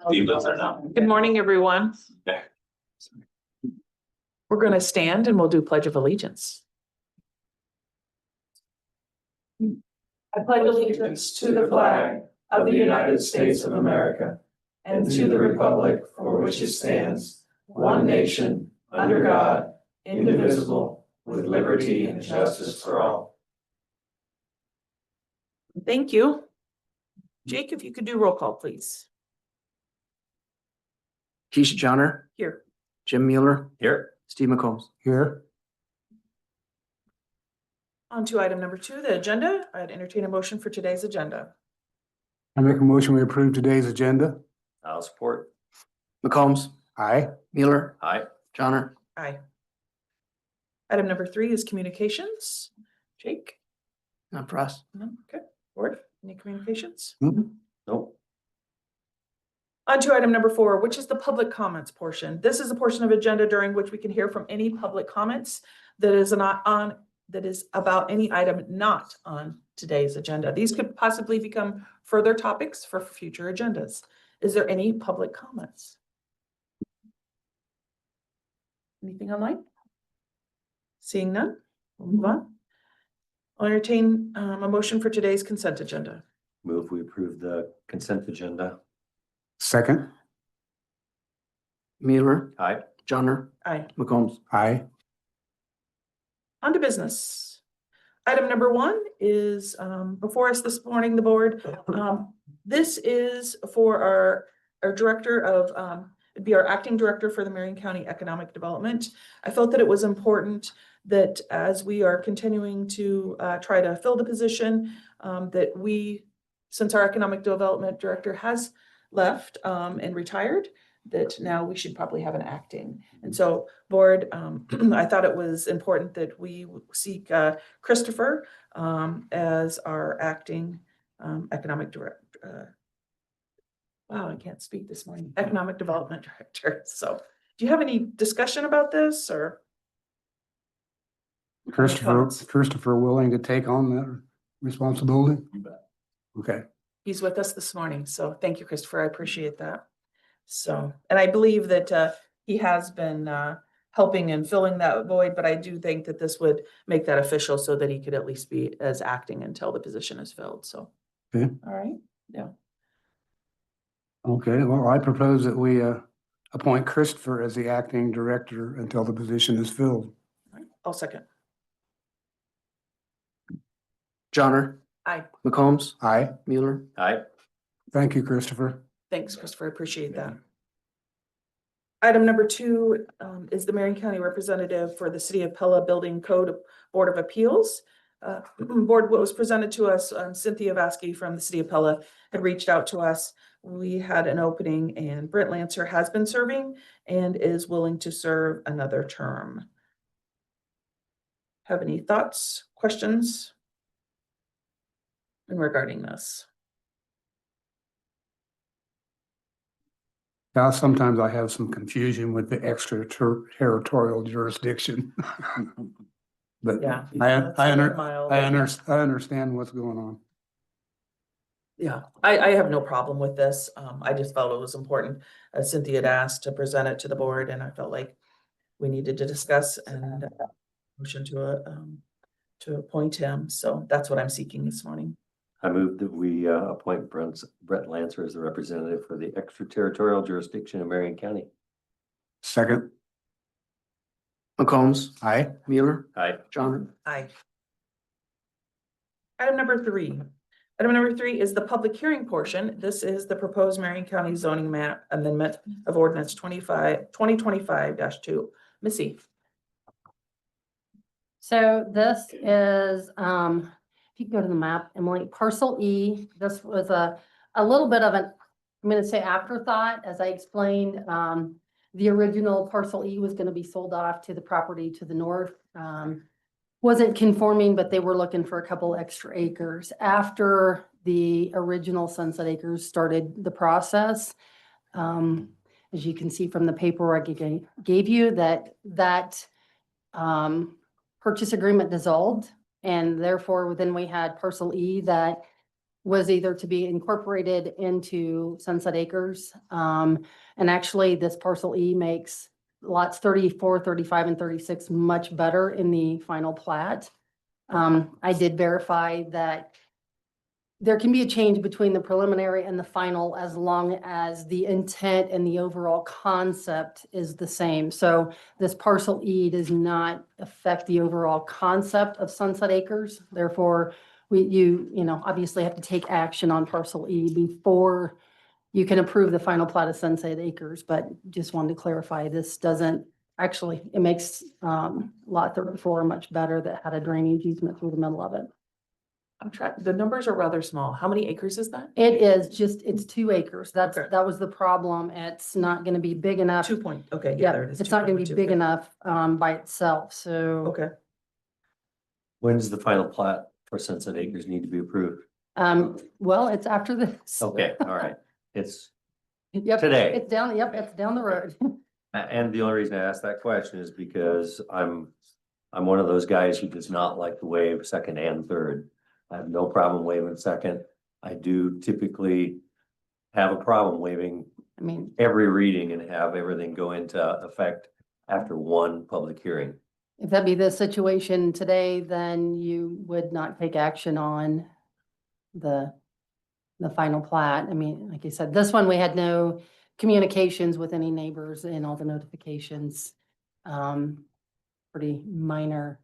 He lives there now. Good morning, everyone. Okay. We're going to stand and we'll do Pledge of Allegiance. I pledge allegiance to the flag of the United States of America and to the republic for which it stands, one nation, under God, indivisible, with liberty and justice for all. Thank you. Jake, if you could do roll call, please. Keisha Johnner, Here. Jim Mueller, Here. Steve McCombs. Here. On to item number 2, the agenda. I'd entertain a motion for today's agenda. I make a motion, we approve today's agenda. I'll support. McCombs, Aye. Mueller, Aye. Johnner. Aye. Item number 3 is communications. Jake? Not for us. No? Okay. Board, any communications? Nope. On to item number 4, which is the public comments portion. This is a portion of agenda during which we can hear from any public comments that is about any item not on today's agenda. These could possibly become further topics for future agendas. Is there any public comments? Anything online? Seeing none, we'll move on. I'll entertain a motion for today's consent agenda. Move we approve the consent agenda. Second. Mueller, Aye. Johnner, Aye. McCombs. Aye. On to business. Item number 1 is before us this morning, the board. This is for our director of, it'd be our acting director for the Marion County Economic Development. I felt that it was important that as we are continuing to try to fill the position, that we, since our economic development director has left and retired, that now we should probably have an acting. And so board, I thought it was important that we seek Christopher as our acting economic director. Wow, I can't speak this morning. Economic development director. So do you have any discussion about this or? Christopher willing to take on that responsibility? You bet. Okay. He's with us this morning. So thank you, Christopher. I appreciate that. So, and I believe that he has been helping and filling that void, but I do think that this would make that official so that he could at least be as acting until the position is filled. So, Okay. All right. Yeah. Okay, well, I propose that we appoint Christopher as the acting director until the position is filled. All right. I'll second. Johnner, Aye. McCombs, Aye. Mueller. Aye. Thank you, Christopher. Thanks, Christopher. I appreciate that. Item number 2 is the Marion County representative for the City of Pella Building Code Board of Appeals. Board, what was presented to us, Cynthia Vasky from the City of Pella had reached out to us. We had an opening and Brent Lancer has been serving and is willing to serve another term. Have any thoughts, questions regarding this? Now, sometimes I have some confusion with the extraterritorial jurisdiction. But Yeah. I understand what's going on. Yeah, I have no problem with this. I just felt it was important. Cynthia had asked to present it to the board and I felt like we needed to discuss and motion to appoint him. So that's what I'm seeking this morning. I move that we appoint Brett Lancer as the representative for the extraterritorial jurisdiction of Marion County. Second. McCombs, Aye. Mueller, Aye. Johnner. Aye. Item number 3. Item number 3 is the public hearing portion. This is the proposed Marion County zoning map amendment of ordinance 2025-2. Missy. So this is, if you go to the map, Emily, parcel E, this was a little bit of an, I'm gonna say afterthought, as I explained, the original parcel E was gonna be sold off to the property to the north. Wasn't conforming, but they were looking for a couple extra acres. After the original Sunset Acres started the process, as you can see from the paperwork I gave you, that purchase agreement dissolved, and therefore then we had parcel E that was either to be incorporated into Sunset Acres. And actually this parcel E makes lots 34, 35, and 36 much better in the final plat. I did verify that there can be a change between the preliminary and the final as long as the intent and the overall concept is the same. So this parcel E does not affect the overall concept of Sunset Acres. Therefore, you obviously have to take action on parcel E before you can approve the final plat of Sunset Acres, but just wanted to clarify, this doesn't, actually, it makes lot 34 much better that had a drainage easement through the middle of it. I'm trying, the numbers are rather small. How many acres is that? It is just, it's 2 acres. Okay. That was the problem. It's not gonna be big enough. 2 point, okay, Yeah, there it is. it's not gonna be 2.2, big okay. enough by itself, so. Okay, When does the final plat for Sunset Acres need to be approved? Well, it's after this. Okay, all right. It's, Yep. Today. It's down, yep, it's down the road. and the only reason I asked that question is because I'm one of those guys who does not like to waive second and third. I have no problem waiving second. I do typically have a problem waiving I mean, every reading and have everything go into effect after one public hearing. if that be the situation today, then you would not take action on the final plat. I mean, like I said, this one, we had no communications with any neighbors in all the notifications. Pretty minor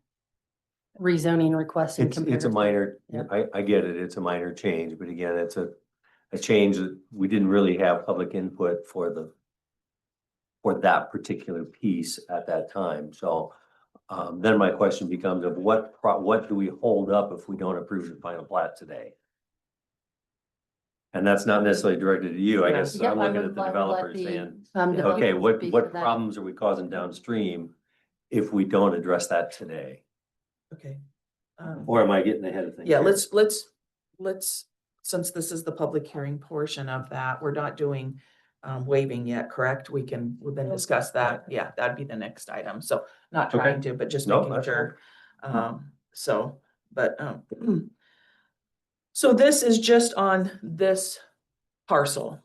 rezoning requests. in It's a comparison. minor, Yeah. I get it, it's a minor change, but again, it's a change that we didn't really have public input for that particular piece at that time, so. Then my question becomes of what do we hold up if we don't approve the final plat today? And that's not necessarily directed to you, I Yeah. guess Yep, I'm I looking would- at the I would let developers the, saying, the okay, people what speak to that. problems are we causing downstream if we don't address that today? okay. Or am I getting ahead of things? Yeah, here? let's, since this is the public hearing portion of that, we're not doing waiving yet, correct? We can then discuss that. Yeah, that'd be the next item. So not Okay. trying to, but just No, making that's sure. So this is just on this parcel.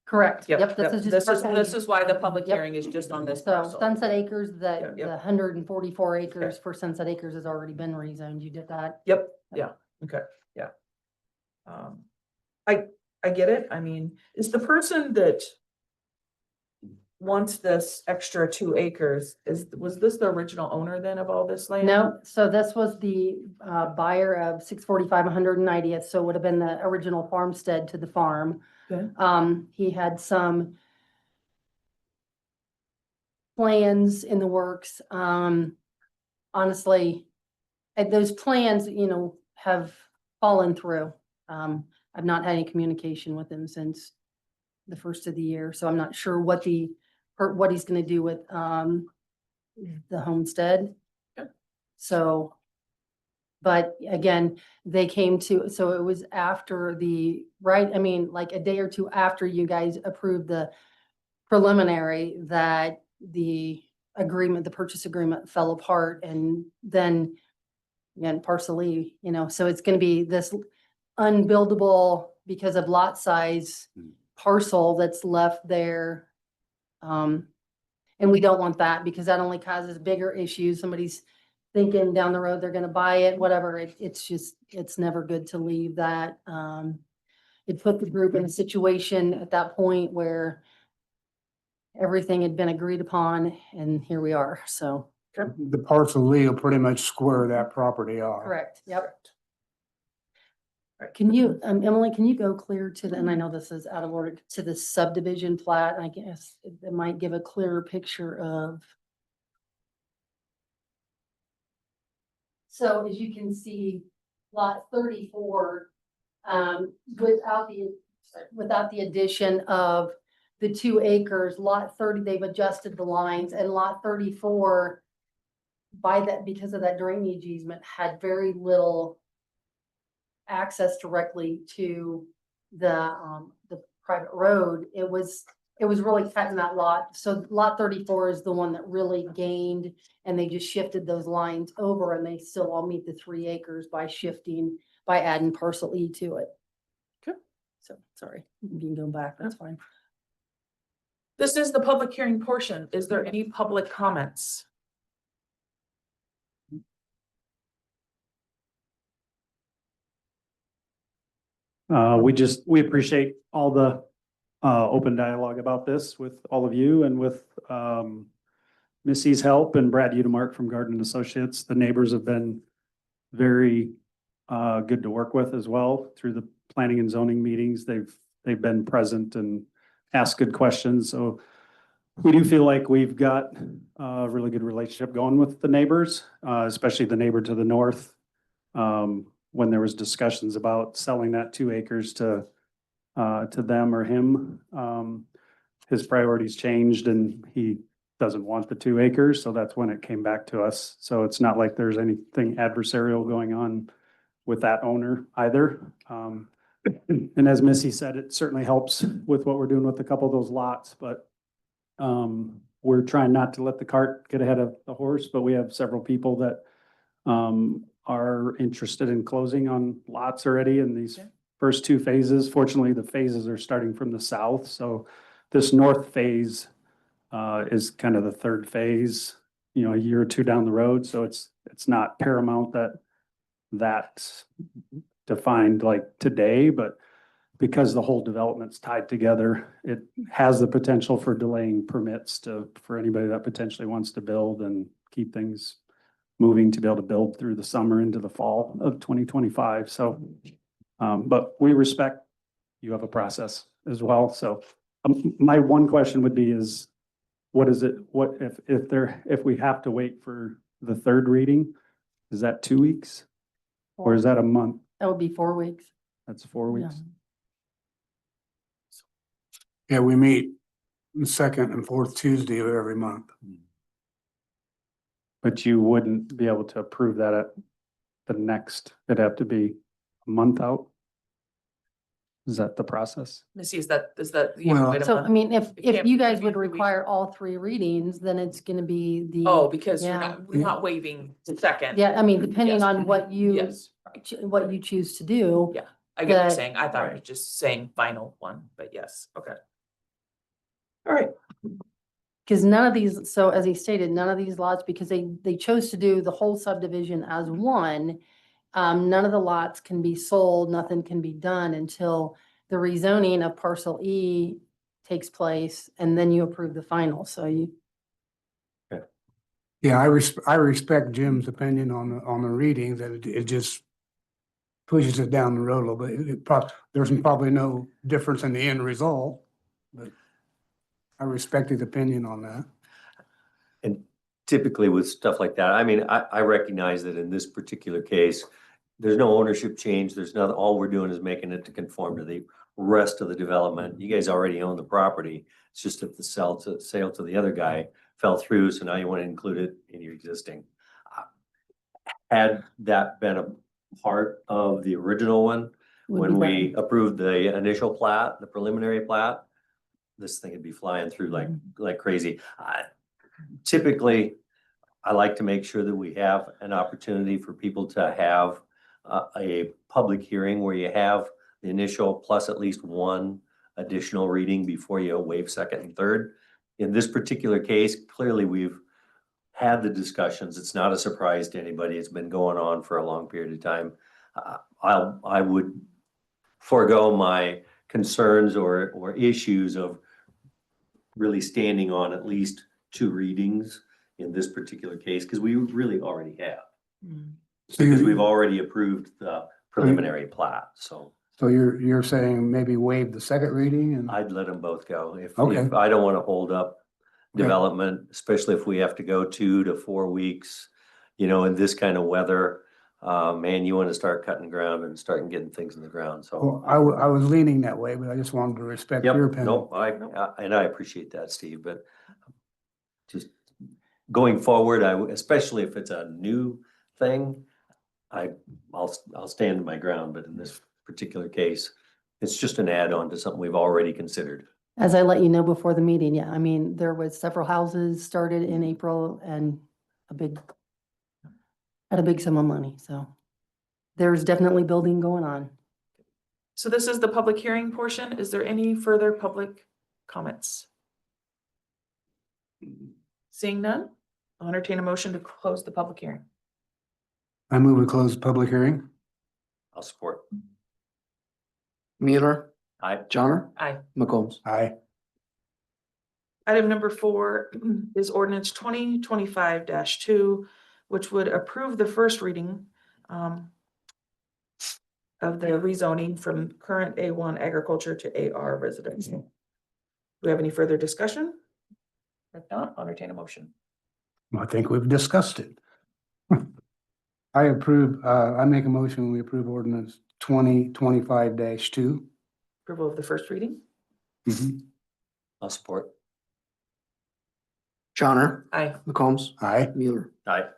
Correct. Yep, Yep, this is just. this is why the public Yep. hearing is just on this So parcel. Sunset Acres, Yep, the yep. 144 acres for Sunset Acres has already been rezoned. You did that. Yep, yeah, okay, yeah. I get it. I mean, is the person that wants this extra 2 acres, was this the original owner then of all this land? No, so this was the buyer of 645 190th, so it would have been the original farmstead to the farm. Okay. He had some plans in the works. Honestly, those plans, have fallen through. I've not had any communication with him since the first of the year, so I'm not sure what he's gonna do with the homestead. Okay. So, but again, they came to, so it was after like a day or two after you guys approved the preliminary that the purchase agreement fell apart, and then again, parcel-y, so it's gonna be this unbuildable because of lot size parcel that's left there. And we don't want that because that only causes bigger issues. Somebody's thinking down the road, they're gonna buy it, whatever. It's never good to leave that. It put the group in a situation at that point where everything had been agreed upon, and here we are, so. The parcel E will pretty much square that property off. Correct, yep. Can you, Emily, can you go clear to and I know this is out of order, to the subdivision plat? I guess it might give a clearer picture of. So as you can see, lot 34, without the addition of the 2 acres, lot 30, they've adjusted the lines, and lot 34, because of that drainage easement, had very little access directly to the private road. It was really cutting that lot. So lot 34 is the one that really gained, and they just shifted those lines over, and they still all meet the 3 acres by adding parcel E to it. Sorry, you can go back, that's fine. This is the public hearing portion. Is there any public comments? We appreciate all the open dialogue about this with all of you and with Missy's help and Brad Udemark from Garden Associates. The neighbors have been very good to work with as well through the planning and zoning meetings. They've been present and asked good questions. So we do feel like we've got a really good relationship going with the neighbors, especially the neighbor to the north. When there was discussions about selling that 2 acres to them or him, his priorities changed and he doesn't want the 2 acres. So that's when it came back to us. So it's not like there's anything adversarial going on with that owner either. And as Missy said, it certainly helps with what we're doing with a couple of those lots, but we're trying not to let the cart get ahead of the horse, but we have several people that are interested in closing on lots already in these first 2 phases. Fortunately, the phases are starting from the south. So this north phase is kind of the 3rd phase, a year or 2 down the road. So it's not paramount that's defined like today, but because the whole development's tied together, it has the potential for delaying permits for anybody that potentially wants to build and keep things moving to be able to build through the summer into the fall of 2025. So, but we respect you have a process as well. So my one question would be is, what is it, what if we have to wait for the 3rd reading, is that 2 weeks? Or is that a month? That would be 4 weeks. That's 4 Yeah. weeks. Yeah, we meet the 2nd and 4th Tuesday of every month. But you wouldn't be able to approve that at the next, it'd have to be a month out? Is that the process? Missy, is that? Well- wait a So, month? I mean, It if can't you be guys 3 would weeks. require all 3 readings, then it's gonna be the. Oh, because Yeah. we're not waiving the 2nd. Yeah, I mean, depending Yes. on what you, Yes, what you choose to do. Yeah. I get what you're That- saying. I thought you were just saying final one, but yes, okay. All right, Because none of these, so as he stated, none of these lots, because they chose to do the whole subdivision as one. None of the lots can be sold, nothing can be done until the rezoning of parcel E takes place and then you approve the final. So you, Yeah, I respect Jim's opinion on the reading, that it just pushes it down the road a little bit. There's probably no difference in the end result, but I respect his opinion on that. And typically with stuff like that, I mean, I recognize that in this particular case, there's no ownership change. There's nothing, all we're doing is making it to conform to the rest of the development. You guys already own the property. It's just if the sale to the other guy fell through, so now you want to include it in your existing. Had that been a part of the original one, would when be we approved the initial plat, the preliminary plat, this thing would be flying through like crazy. Typically, I like to make sure that we have an opportunity for people to have a public hearing where you have the initial plus at least one additional reading before you waive 2nd and 3rd. In this particular case, clearly we've had the discussions. It's not a surprise to anybody. It's been going on for a long period of time. I would forego my concerns or issues of really standing on at least 2 readings in this particular case, because we really already have. Because we've already approved the preliminary plat, so So you're saying maybe waive the 2nd reading and, I'd let them both go. If Okay. I don't want to hold up Okay. development, especially if we have to go 2 to 4 weeks, in this kind of weather. Man, you want to start cutting ground and starting getting things in the ground, so. well, I was leaning that way, but I just wanted to respect Yep, your opinion. nope, and I appreciate that, Steve, but just going forward, especially if it's a new thing, I'll stand my ground, but in this particular case, it's just an add-on to something we've already considered. as I let you know before the meeting, yeah, I mean, there was several houses started in April and at a big sum of money, so there's definitely building going on. So this is the public hearing portion. Is there any further public comments? Seeing none, I'll entertain a motion to close the public hearing. I move we close the public hearing. I'll support. Mueller, Aye. Johnner, Aye. McCombs. Aye. Item number 4 is ordinance 2025-2, which would approve the first reading of the rezoning from current A1 agriculture to AR residential. Do we have any further discussion? If not, I'll entertain a motion. I think we've discussed it. I make a motion, we approve ordinance 2025-2. Approval of the first reading? I'll support. Johnner, Aye. McCombs, Aye. Mueller. Aye.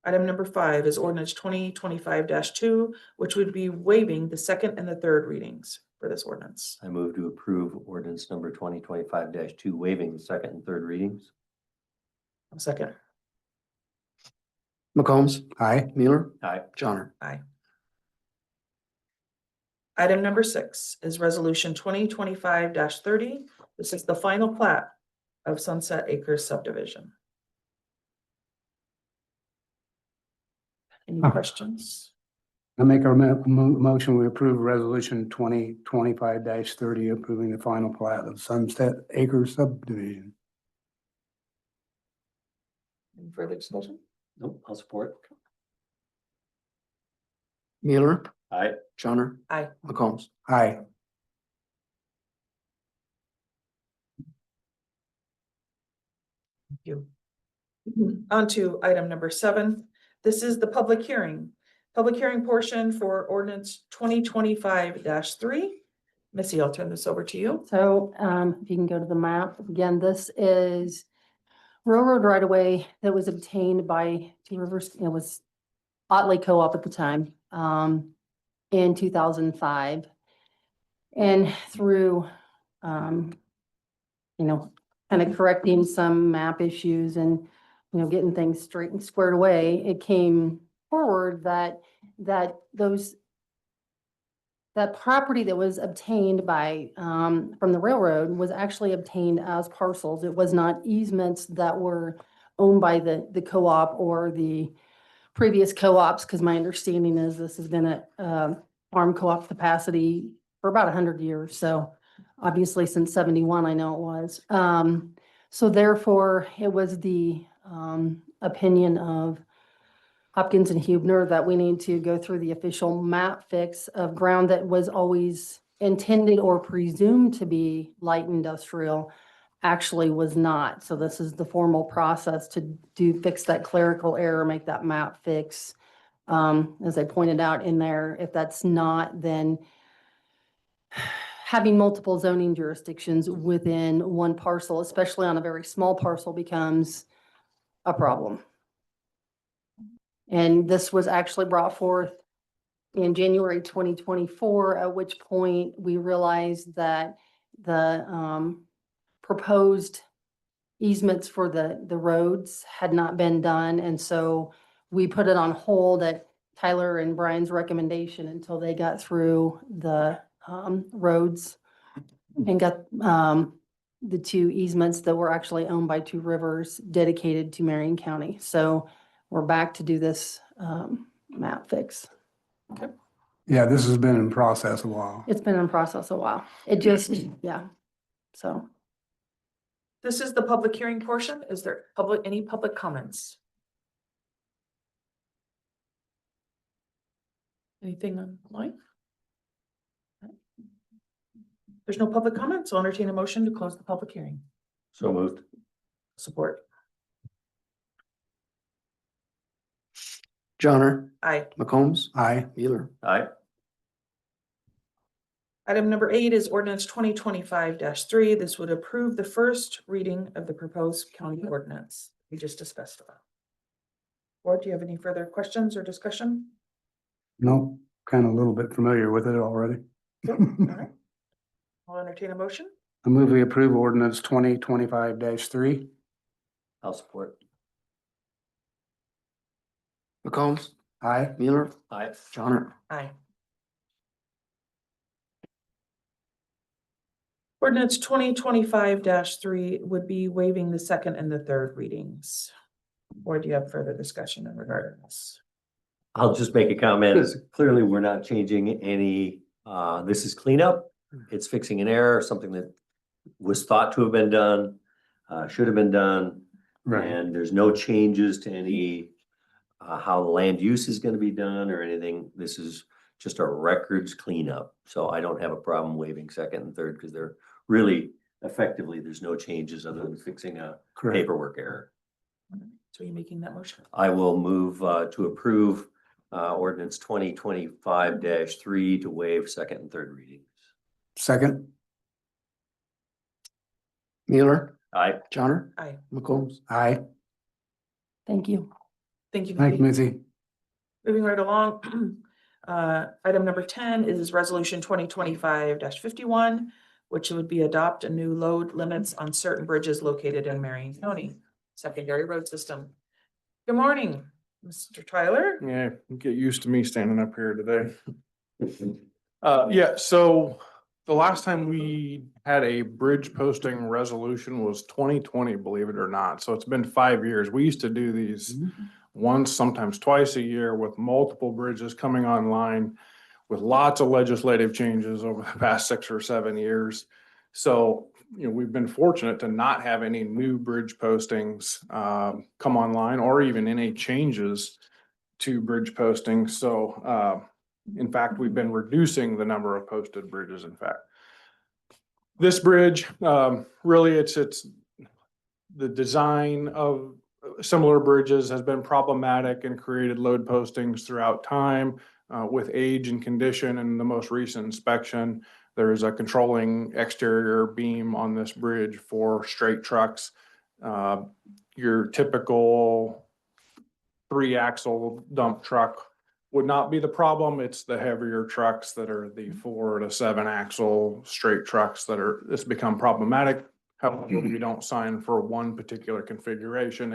Item number 5 is ordinance 2025-2, which would be waiving the second and the third readings for this ordinance. I move to approve ordinance number 2025-2, waiving the second and third readings. I'll second. McCombs, Aye. Mueller, Aye. Johnner. Aye. Item number 6 is resolution 2025-30. This is the final plat of Sunset Acres subdivision. Any questions? I make our motion, we approve resolution 2025-30, approving the final plat of Sunset Acres subdivision. Any further discussion? Nope, I'll support. Mueller, Aye. Johnner, Aye. McCombs. Aye. Thank you. On to item number 7. This is the public hearing. Public hearing portion for ordinance 2025-3. Missy, I'll turn this over to you. So, if you can go to the map, again, this is railroad right of way that was obtained by Two Rivers, it was Otley Co-op at the time, in 2005. And through, kind of correcting some map issues and, getting things straight and squared away, it came forward that property that was obtained by, from the railroad was actually obtained as parcels. It was not easements that were owned by the co-op or the previous co-ops, because my understanding is this has been a farm co-op capacity for about 100 years. So obviously since 71, I know it was. So therefore it was the opinion of Hopkins and Hubner that we need to go through the official map fix of ground that was always intended or presumed to be light industrial, actually was not. So this is the formal process to fix that clerical error, make that map fix. As I pointed out in there, if that's not, then having multiple zoning jurisdictions within one parcel, especially on a very small parcel, becomes a problem. And this was actually brought forth in January 2024, at which point we realized that the proposed easements for the roads had not been done. And so we put it on hold at Tyler and Brian's recommendation until they got through the roads and got the 2 easements that were actually owned by Two Rivers dedicated to Marion County. So we're back to do this map fix. Yeah, this has been in process a while. It's been in process a while. It just, yeah, so. This is the public hearing portion. Is there any public comments? Anything online? There's no public comments. I'll entertain a motion to close the public hearing. So moved. Support. Johnner, Aye. McCombs, Aye. Mueller. Aye. Item number 8 is ordinance 2025-3. This would approve the first reading of the proposed county ordinance we just discussed about. Board, do you have any further questions or discussion? No, kind of a little bit familiar with it already. All right. I'll entertain a motion. I move we approve ordinance 2025-3. I'll support. McCombs, Aye. Mueller, Aye. Johnner. Aye. Ordinance 2025-3 would be waiving the second and the third readings. Or do you have further discussion in regard to this? I'll just make a comment. Clearly, we're not changing any, this is cleanup. It's fixing an error, something that was thought to have been done, should have been done. And there's no changes to any, how the land use is gonna be done or anything. This is just a records cleanup. So I don't have a problem waiving second and third because they're really effectively, there's no changes other than fixing a Correct. paperwork error. So you're making that motion? I will move to approve ordinance 2025-3 to waive second and third readings. Second. Mueller, Aye. Johnner, Aye. McCombs. Aye. Thank you. Thank you. Thank you, Nikki. Missy. Moving right along. Item number 10 is resolution 2025-51, which would be adopt a new load limits on certain bridges located in Marion County, secondary road system. Good morning, Mr. Tyler. Yeah, get used to me standing up here today. Yeah, so the last time we had a bridge posting resolution was 2020, believe it or not. So it's been 5 years. We used to do these once, sometimes twice a year with multiple bridges coming online with lots of legislative changes over the past 6 or 7 years. So, you know, we've been fortunate to not have any new bridge postings come online or even any changes to bridge postings. So, in fact, we've been reducing the number of posted bridges, in fact. This bridge, really, it's the design of similar bridges has been problematic and created load postings throughout time with age and condition. And the most recent inspection, there is a controlling exterior beam on this bridge for straight trucks. Your typical 3-axle dump truck would not be the problem. It's the heavier trucks that are the 4 to 7 axle straight trucks it's become problematic. However, we don't sign for one particular configuration.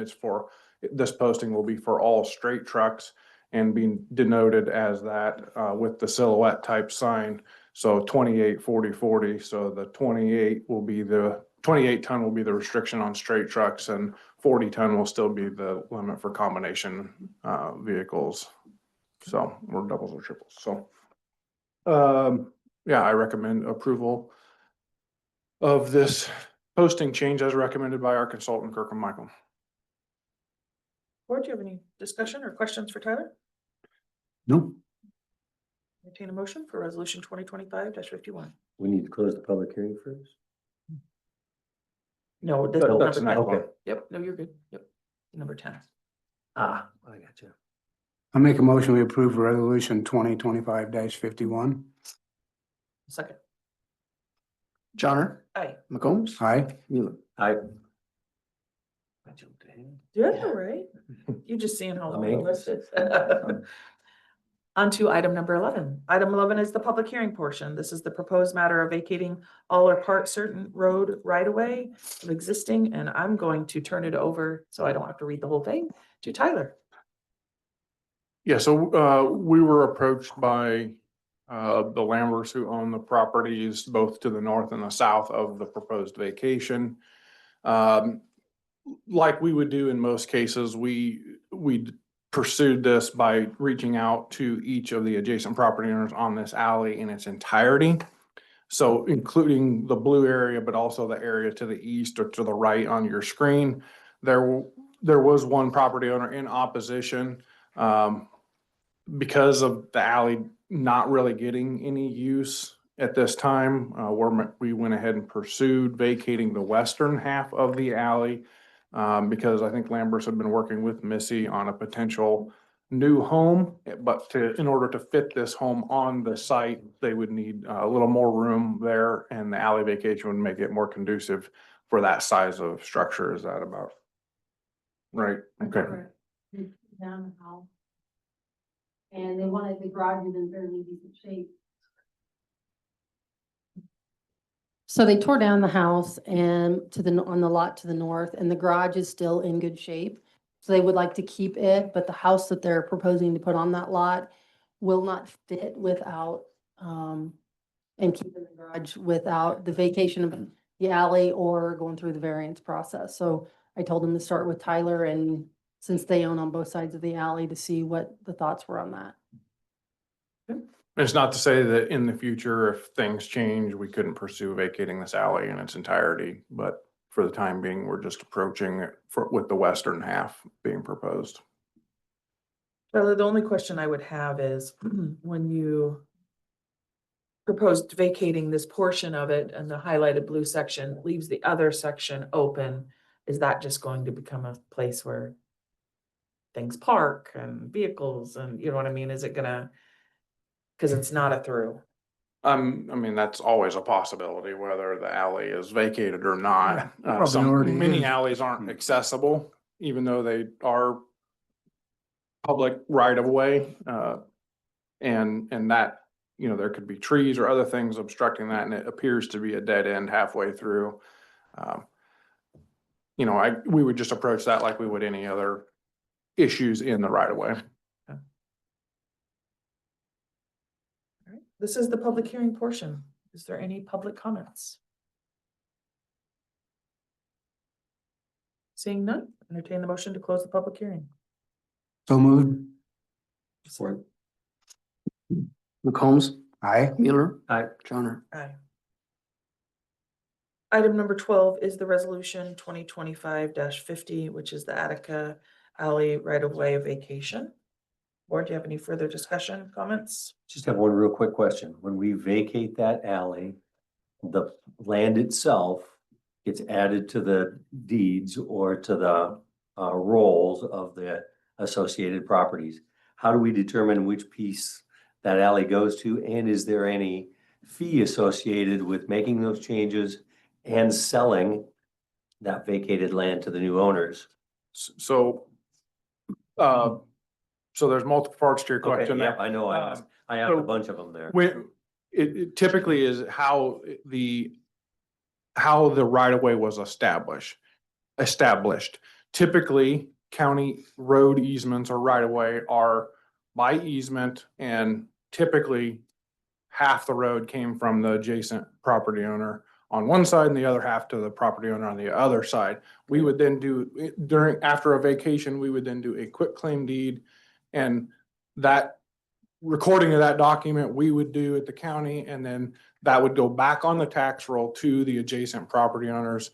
This posting will be for all straight trucks and being denoted as that with the silhouette type sign. So 28, 40, 40. So the 28 ton will be the restriction on straight trucks, and 40 ton will still be the limit for combination vehicles. So, or doubles or triples. So, yeah, I recommend approval of this posting change as recommended by our consultant, Kirk and Michael. Board, do you have any discussion or questions for Tyler? Nope. Entertain a motion for resolution 2025-51. We need to close the public hearing first. No, this Oh, is that's number the next 10. one. Okay. Yep, no, you're good. Yep, number 10. I got you. I make a motion, we approve resolution 2025-51. Second. Johnner, Aye. McCombs. Aye. Mueller. I jumped ahead. Yeah, all right. You're just seeing how I'm long the anxious. list is. On to item number 11. Item 11 is the public hearing portion. This is the proposed matter of vacating all or part certain road right of way of existing, and I'm going to turn it over, so I don't have to read the whole thing, to Tyler. Yeah, so we were approached by the Lamberts who own the properties both to the north and the south of the proposed vacation. Like we would do in most cases, we pursued this by reaching out to each of the adjacent property owners on this alley in its entirety. So including the blue area, but also the area to the east or to the right on your screen. There was one property owner in opposition because of the alley not really getting any use at this time. We went ahead and pursued vacating the western half of the alley because I think Lamberts had been working with Missy on a potential new home, but in order to fit this home on the site, they would need a little more room there, and the alley vacation would make it more conducive for that size of structure. Is that about right? Okay. Down the house. And they wanted the garage in fairly decent shape. So they tore down the house and on the lot to the north, and the garage is still in good shape. So they would like to keep it, but the house that they're proposing to put on that lot will not fit without and keeping the garage without the vacation of the alley or going through the variance process. So I told them to start with Tyler, and since they own on both sides of the alley, to see what the thoughts were on that. It's not to say that in the future, if things change, we couldn't pursue vacating this alley in its entirety, but for the time being, we're just approaching it with the western half being proposed. Well, the only question I would have is when you proposed vacating this portion of it and the highlighted blue section leaves the other section open, is that just going to become a place where things park and vehicles and, you know what I mean? Is it gonna, because it's not a through? I mean, that's always a possibility, whether the alley is vacated or not. probably already Many is. alleys aren't accessible, even though they are public right of way. And that, you know, there could be trees or other things obstructing that, and it appears to be a dead end halfway through. You know, we would just approach that like we would any other issues in the right of way. All right, this is the public hearing portion. Is there any public comments? Seeing none, entertain the motion to close the public hearing. So moved. Support. McCombs, Aye. Mueller, Aye. Johnner. Aye. Item number 12 is the resolution 2025-50, which is the Attica Alley right-of-way vacation. Board, do you have any further discussion, comments? Just have one real quick question. When we vacate that alley, the land itself gets added to the deeds or to the rolls of the associated properties. How do we determine which piece that alley goes to? And is there any fee associated with making those changes and selling that vacated land to the new owners? So there's multiple parts to your Okay, question yeah, there. I know, I have a bunch of them there. When it typically is how the right of way was established. Typically, county road easements or right of way are by easement, and typically half the road came from the adjacent property owner on one side and the other half to the property owner on the other side. We would then do after a vacation, we would then do a quitclaim deed, and that recording of that document we would do at the county, and then that would go back on the tax roll to the adjacent property owners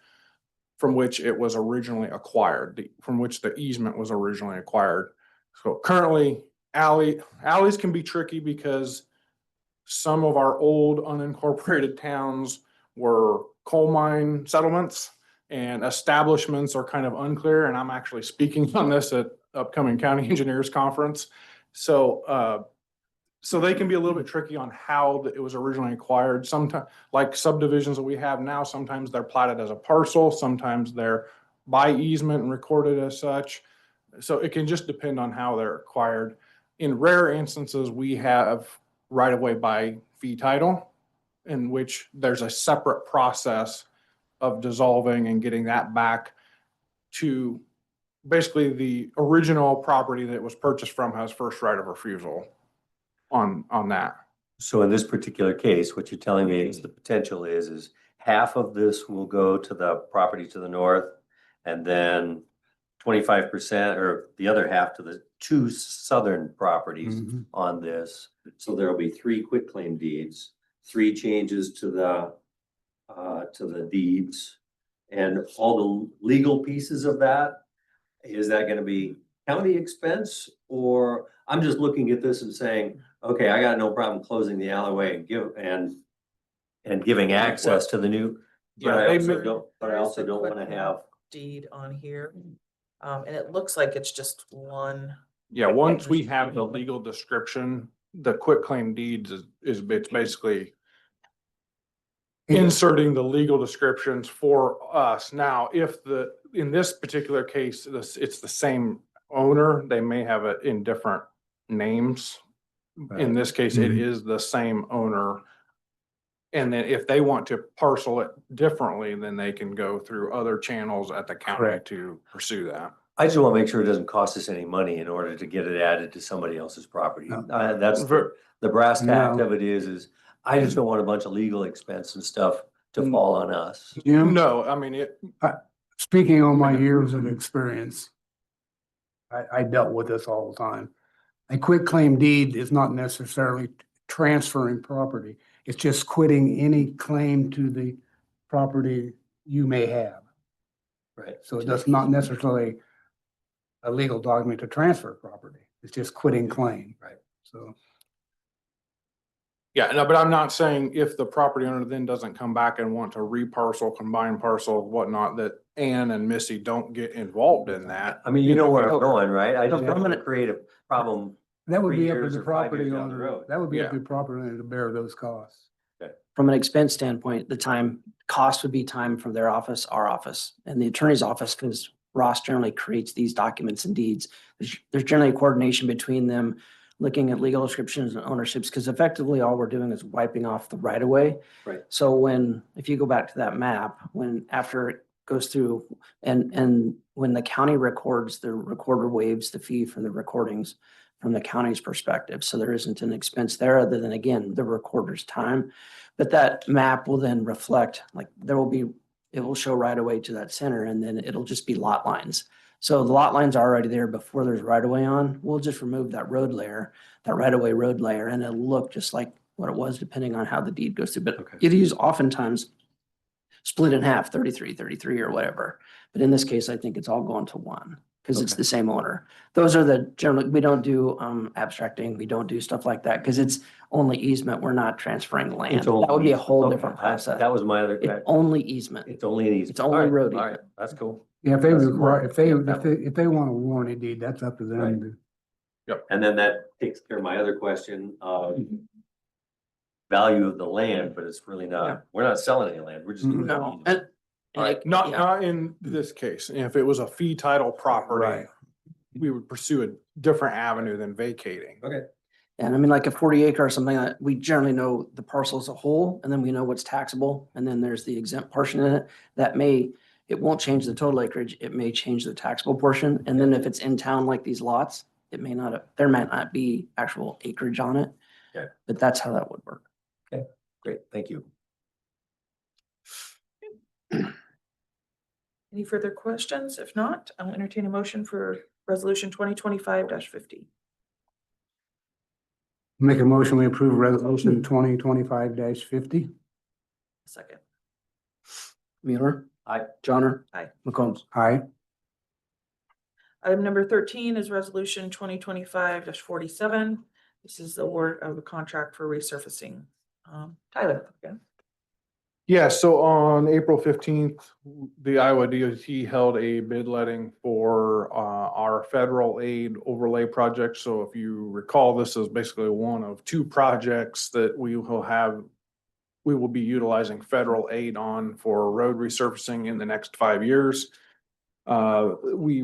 from which it was originally acquired, from which the easement was originally acquired. So currently, alleys can be tricky because some of our old unincorporated towns were coal mine settlements, and establishments are kind of unclear. And I'm actually speaking on this at upcoming county engineers conference. So they can be a little bit tricky on how it was originally acquired. Sometimes, like subdivisions that we have now, sometimes they're platted as a parcel, sometimes they're by easement and recorded as such. So it can just depend on how they're acquired. In rare instances, we have right of way by fee title, in which there's a separate process of dissolving and getting that back to basically the original property that it was purchased from has first right of refusal on that. So in this particular case, what you're telling me is the potential is half of this will go to the property to the north, and then 25% or the other half to the two southern properties Mhm. on this. So there'll be 3 quitclaim deeds, 3 changes to the deeds, and all the legal pieces of that. Is that gonna be county expense? Or I'm just looking at this and saying, okay, I got no problem closing the alleyway and giving access to the new. But I also don't wanna have. Deed on here. And it looks like it's just one. Yeah, once we have the legal description, the quitclaim deeds is it's basically inserting the legal descriptions for us. Now, in this particular case, it's the same owner, they may have it in different names. In this case, it is the same owner. And then if they want to parcel it differently, then they can go through other channels at the county Correct. to pursue that. I just want to make sure it doesn't cost us any money in order to get it added to somebody else's property. No. That's the brass tack No. of it is I just don't want a bunch of legal expense and stuff to fall on us. Jim, No, I mean, it, speaking on my years of experience, I dealt with this all the time. A quit claim deed is not necessarily transferring property. It's just quitting any claim to the property you may have. Right. So it does not necessarily a legal document to transfer property. It's just quitting claim. Right. So, yeah, no, but I'm not saying if the property owner then doesn't come back and want to reparcel, combine parcel, whatnot, that Ann and Missy don't get involved in that. I mean, you know where I'm Oh. going, right? I just Yeah. don't want to create a problem. that would 3 be up to years the or 5 property years down the owner. road. That would be up to Yeah. the property owner to bear those costs. From an expense standpoint, the time, cost would be time from their office, our office, and the attorney's office, because Ross generally creates these documents and deeds. There's generally a coordination between them, looking at legal descriptions and ownerships, because effectively all we're doing is wiping off the right of way. Right. So when, if you go back to that map, when, after it goes through, and when the county records, the recorder waives the fee for the recordings from the county's perspective. So there isn't an expense there other than, again, the recorder's time. But that map will then reflect, like, there will be, it will show right away to that center, and then it'll just be lot lines. So the lot lines are already there before there's right of way on. We'll just remove that road layer, that right of way road layer, and it'll look just like what it was, depending on how the deed goes through. But Okay. it is oftentimes split in half, 33 or whatever. But in this case, I think it's all going to one, because it's Okay. the same owner. Those are the general, we don't do abstracting, we don't do stuff like that, because it's only easement, we're not transferring land. It's only That would be a whole easement. different Okay, process. That was my other, It's only easement. it's only an easement. It's only All right, road all right, easement. that's cool. Yeah, if they That's require, smart. if they, Yeah, if that they, if they want a warranty deed, that's up to Right. them. And then that takes care of my other question of value of the land, but it's really Yeah. not, we're not selling any land, we're just. doing No, an easement. and. All right. Not, yeah. not in this case. If it was a fee title property, Right. we would pursue a different avenue than vacating. Okay. And I mean, like a 40 acre or something, that we generally know the parcel as a whole, and then we know what's taxable, and then there's the exempt portion in it. That may, it won't change the total acreage, it may change the taxable portion, and then if it's in town like these lots, it may not, there might not be actual acreage on it. Okay. But that's how that would work. Great, thank you. Any further questions? If not, I'll entertain a motion for resolution 2025-50. Make a motion, we approve resolution 2025-50. Second. Mueller. Aye. Johnner. Aye. McCombs. Aye. Item number 13 is resolution 2025-47. This is the award of a contract for resurfacing. Tyler, again. Yeah, so on April 15th, the Iowa DOT held a bid letting for our federal aid overlay project. So if you recall, this is basically one of 2 projects that we will be utilizing federal aid on for road resurfacing in the next 5 years. We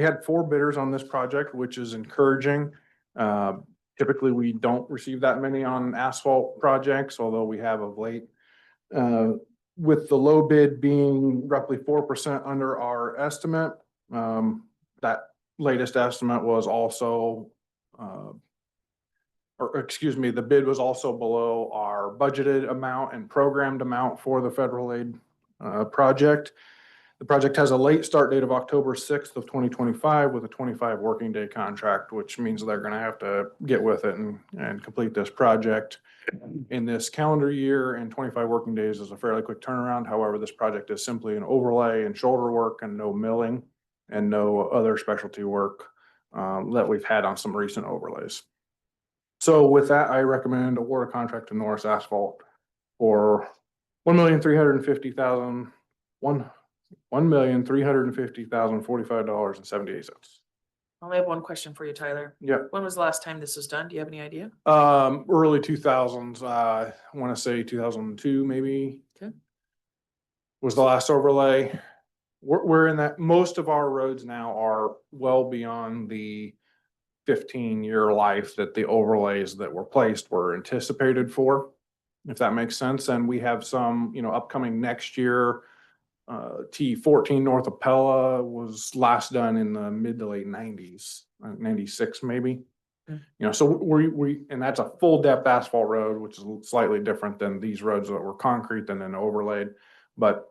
had 4 bidders on this project, which is encouraging. Typically, we don't receive that many on asphalt projects, although we have of late. With the low bid being roughly 4% under our estimate, that latest estimate was also, the bid was also below our budgeted amount and programmed amount for the federal aid project. The project has a late start date of October 6th of 2025 with a 25 working day contract, which means they're gonna have to get with it and complete this project in this calendar year, and 25 working days is a fairly quick turnaround. However, this project is simply an overlay and shoulder work and no milling and no other specialty work that we've had on some recent overlays. So with that, I recommend award a contract to Norris Asphalt for $1,350,045.78. I only have one question for you, Tyler. Yep. When was the last time this was done? Do you have any idea? Early 2000s, I want to say 2002, maybe. Okay. Was the last overlay. We're in that, most of our roads now are well beyond the 15-year life that the overlays that were placed were anticipated for, if that makes sense. And we have some, upcoming next year. T14 North of Pella was last done in the mid to late 90s, 96 maybe. You know, so and that's a full depth asphalt road, which is slightly different than these roads that were concrete and then overlaid. But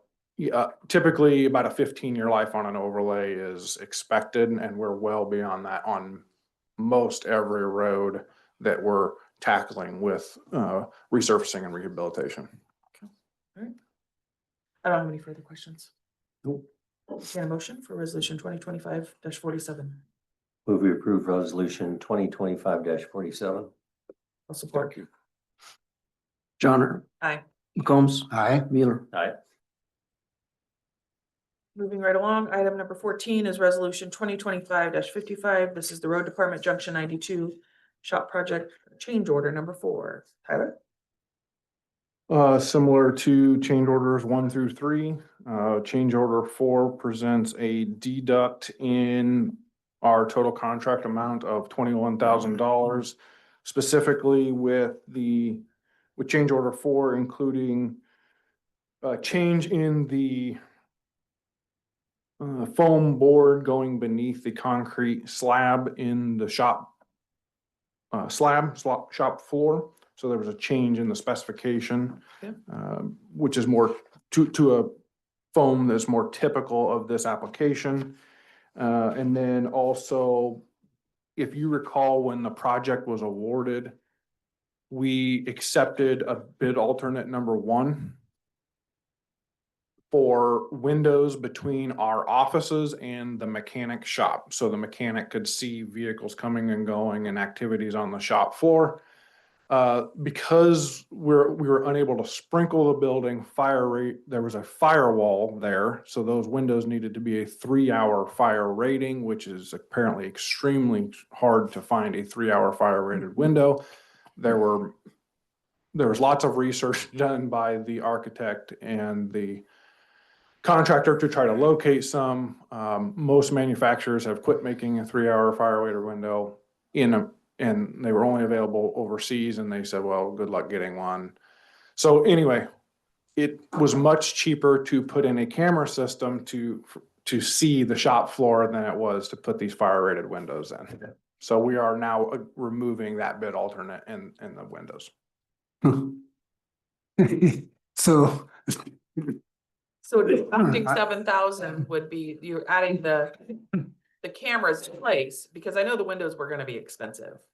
typically about a 15-year life on an overlay is expected, and we're well beyond that on most every road that we're tackling with resurfacing and rehabilitation. I don't have any further questions. Nope. Can I motion for resolution 2025-47? Move we approve resolution 2025-47. I'll support. Johnner, Aye. McCombs, Aye. Mueller. Aye. Moving right along, item number 14 is resolution 2025-55. This is the road department junction 92 shop project change order number 4. Tyler? Similar to change orders 1 through 3, change order 4 presents a deduct in our total contract amount of $21,000, specifically with change order 4, including a change in the foam board going beneath the concrete slab in the shop shop floor. So there was a change in the specification, Yeah. which is more to a foam that's more typical of this application. And then also, if you recall, when the project was awarded, we accepted a bid alternate number 1 for windows between our offices and the mechanic shop. So the mechanic could see vehicles coming and going and activities on the shop floor. Because we were unable to sprinkle the building, there was a firewall there. So those windows needed to be a 3-hour fire rating, which is apparently extremely hard to find a 3-hour fire rated window. There was lots of research done by the architect and the contractor to try to locate some. Most manufacturers have quit making a 3-hour fire rated window and they were only available overseas, and they said, well, good luck getting one. So anyway, it was much cheaper to put in a camera system to see the shop floor than it was to put these fire rated windows in. So we are now removing that bid alternate in the windows. So, So deducting 7,000 would be, you're adding the cameras in place, because I know the windows were gonna be expensive.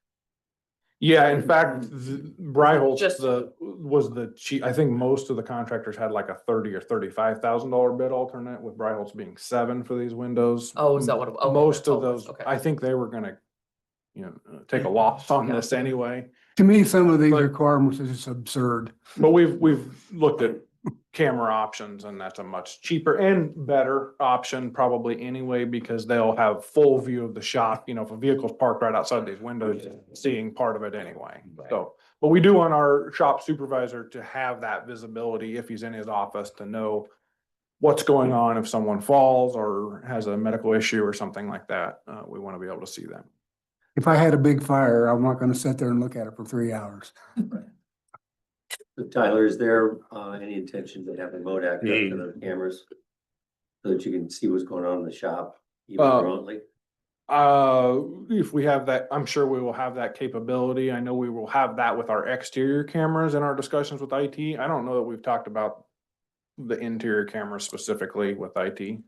Yeah, in fact, Bryholtz Just- was the cheap. I think most of the contractors had like a $30,000 or $35,000 bid alternate, with Bryholtz being 7 for these windows. Oh, is that what? Okay, Most that's all of it was. those, Okay. I think they were gonna, take a loss on this anyway. to me, some of these But- requirements is just absurd. But we've looked at camera options, and that's a much cheaper and better option probably anyway, because they'll have full view of the shop. If a vehicle's parked right outside these windows, seeing part of it anyway. So, but we do want our shop supervisor to have that visibility if he's in his office, to know what's going on if someone falls or has a medical issue or something like that. We want to be able to see that. If I had a big fire, I'm not gonna sit there and look at it for 3 hours. Tyler, is there any intention to have remote access to the cameras? So that you can see what's going on in the shop even remotely? If we have that, I'm sure we will have that capability. I know we will have that with our exterior cameras in our discussions with IT. I don't know that we've talked about the interior cameras specifically with IT.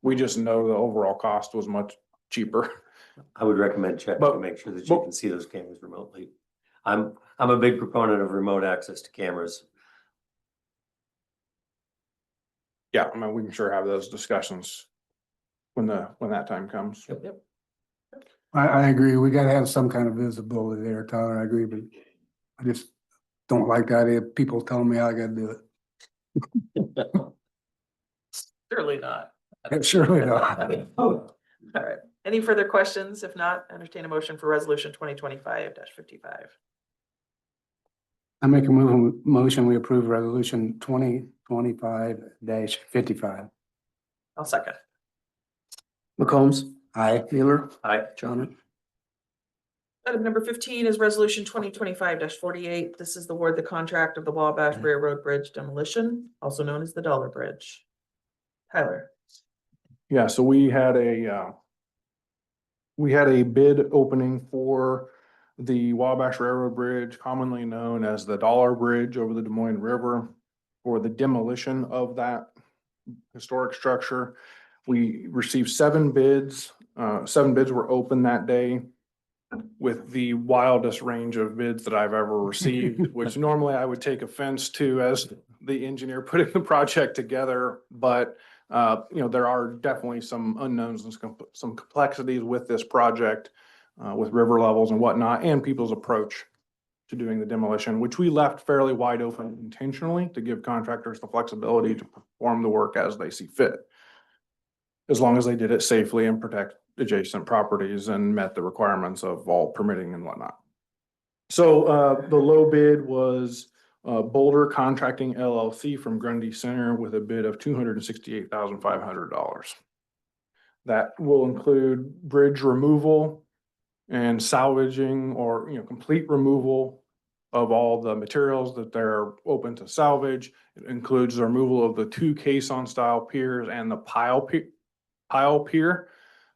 We just know the overall cost was much cheaper. I would recommend checking to But- make sure that you can see those cameras remotely. I'm a big proponent of remote access to cameras. Yeah, I mean, we can sure have those discussions when that time comes. Yep. I agree. We gotta have some kind of visibility there, Tyler. I agree, but I just don't like the idea of people telling me how I gotta do Surely not. it. Surely not. All right. Any further questions? If not, entertain a motion for resolution 2025-55. I make a motion, we approve resolution 2025-55. I'll second. McCombs, Aye. Mueller, Aye. Johnner. Item number 15 is resolution 2025-48. This is the award the contract of the Wabash Railroad Bridge demolition, also known as the Dollar Bridge. Tyler? Yeah, so we had a we had a bid opening for the Wabash Railroad Bridge, commonly known as the Dollar Bridge over the Des Moines River, for the demolition of that historic structure. We received 7 bids. 7 bids were open that day with the wildest range of bids that I've ever received, which normally I would take offense to as the engineer putting the project together. But, there are definitely some unknowns and some complexities with this project, with river levels and whatnot, and people's approach to doing the demolition, which we left fairly wide open intentionally to give contractors the flexibility to perform the work as they see fit, as long as they did it safely and protect adjacent properties and met the requirements of all permitting and whatnot. So the low bid was Boulder Contracting LLC from Grundy Center with a bid of $268,500. That will include bridge removal and salvaging, or complete removal of all the materials that they're open to salvage. It includes the removal of the 2 caisson style piers and the pile pier,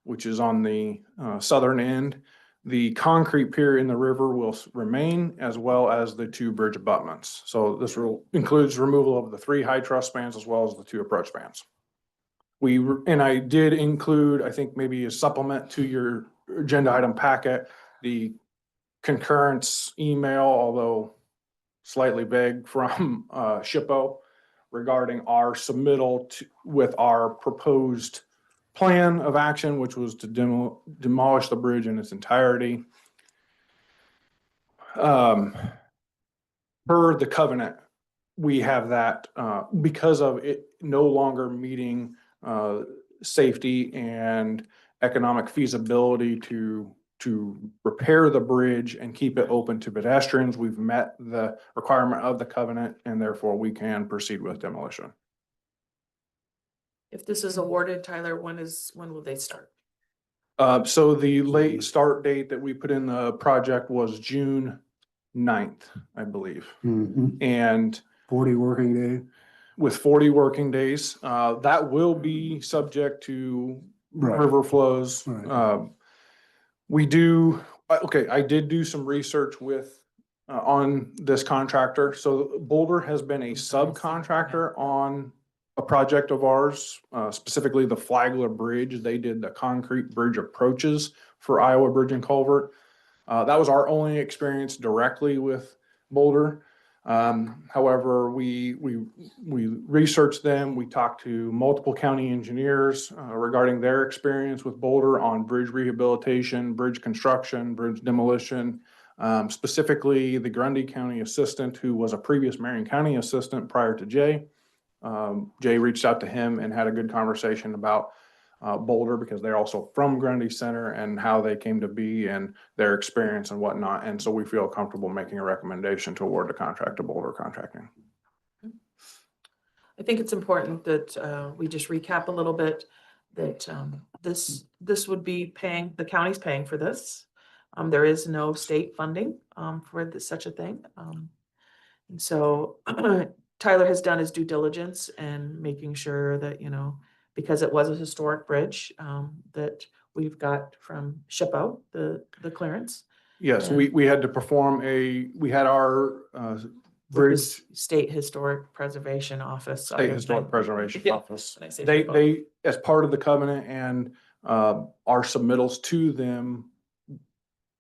which is on the southern end. The concrete pier in the river will remain, as well as the 2 bridge abutments. So this includes removal of the 3 high truss spans as well as the 2 approach spans. And I did include, I think maybe a supplement to your agenda item packet, the concurrence email, although slightly vague, from SHPO regarding our submittal with our proposed plan of action, which was to demolish the bridge in its entirety. Per the covenant, we have that because of it no longer meeting safety and economic feasibility to repair the bridge and keep it open to pedestrians. We've met the requirement of the covenant, and therefore we can proceed with demolition. If this is awarded, Tyler, when will they start? So the late start date that we put in the project was June 9th, I believe. And 40 working days. with 40 working days, that will be subject to river flows. Right. I did do some research on this contractor. So Boulder has been a subcontractor on a project of ours, specifically the Flagler Bridge. They did the concrete bridge approaches for Iowa Bridge and Culvert. That was our only experience directly with Boulder. However, we researched them. We talked to multiple county engineers regarding their experience with Boulder on bridge rehabilitation, bridge construction, bridge demolition. Specifically, the Grundy County assistant, who was a previous Marion County assistant prior to Jay. Jay reached out to him and had a good conversation about Boulder, because they're also from Grundy Center, and how they came to be and their experience and whatnot. And so we feel comfortable making a recommendation to award the contract to Boulder Contracting. I think it's important that we just recap a little bit that this would be paying, the county's paying for this. There is no state funding for such a thing. And so Tyler has done his due diligence and making sure that, because it was a historic bridge, that we've got from SHPO, the clearance. Yes, And- we had to perform we had our bridge. State Historic Preservation Office. State Historic Preservation Yeah. Office. When I say They, SHPO. as part of the covenant and our submittals to them,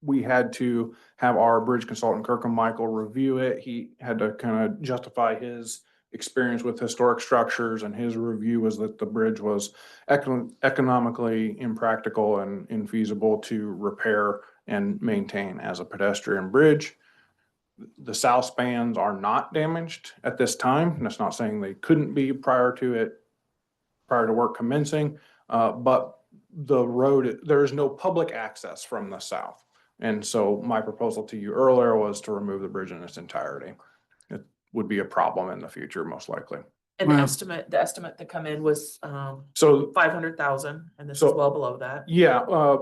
we had to have our bridge consultant, Kirkham Michael, review it. He had to kind of justify his experience with historic structures, and his review was that the bridge was economically impractical and infeasible to repair and maintain as a pedestrian bridge. The south spans are not damaged at this time, and that's not saying they couldn't be prior to work commencing, but the road, there is no public access from the south. And so my proposal to you earlier was to remove the bridge in its entirety. It would be a problem in the future, most likely. And the Well- estimate to come in was So, 500,000, and this is So- well below that. yeah,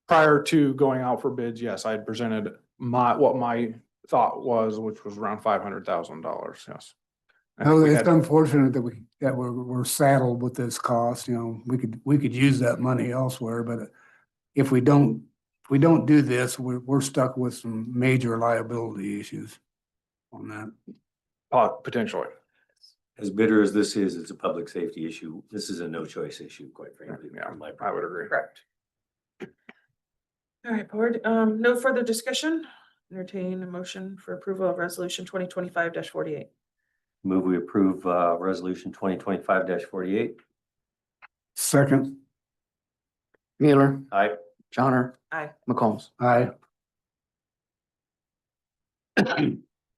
prior to going out for bids, yes, I had presented what my thought was, which was around $500,000, yes. I think No, we it's had- unfortunate that we're saddled with this cost, we could use that money elsewhere, but if we don't do this, we're stuck with some major liability issues on that. Potentially. As bitter as this is, it's a public safety issue. This is a no choice issue, quite frankly. Yeah, from my I would agree. Correct. All right, board, no further discussion. Entertain a motion for approval of resolution 2025-48. Move we approve, resolution 2025-48. Second, Mueller, Aye. Johnner, Aye. McCombs. aye.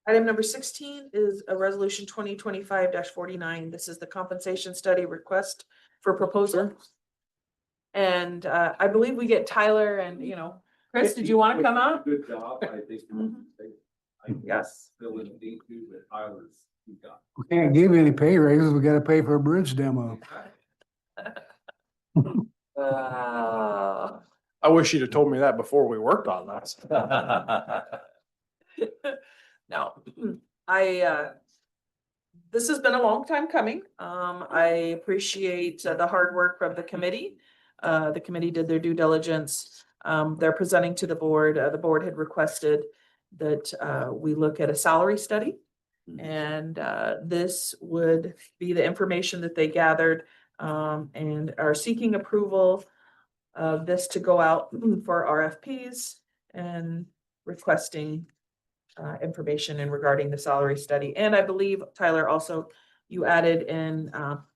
Item number 16 is a resolution 2025-49. This is the compensation study request for proposal. And I believe we get Tyler and, Chris, did you want to come out? Good job, I think. Mhm. Yes. Fill in the deep with Tyler's. We can't give any pay raises. We gotta pay for a bridge demo. I wish you'd have told me that before we worked on this. No, this has been a long time coming. I appreciate the hard work from the committee. The committee did their due diligence. They're presenting to the board. The board had requested that we look at a salary study. And this would be the information that they gathered and are seeking approval of this to go out for RFPs and requesting information in regarding the salary study. And I believe, Tyler, also you added in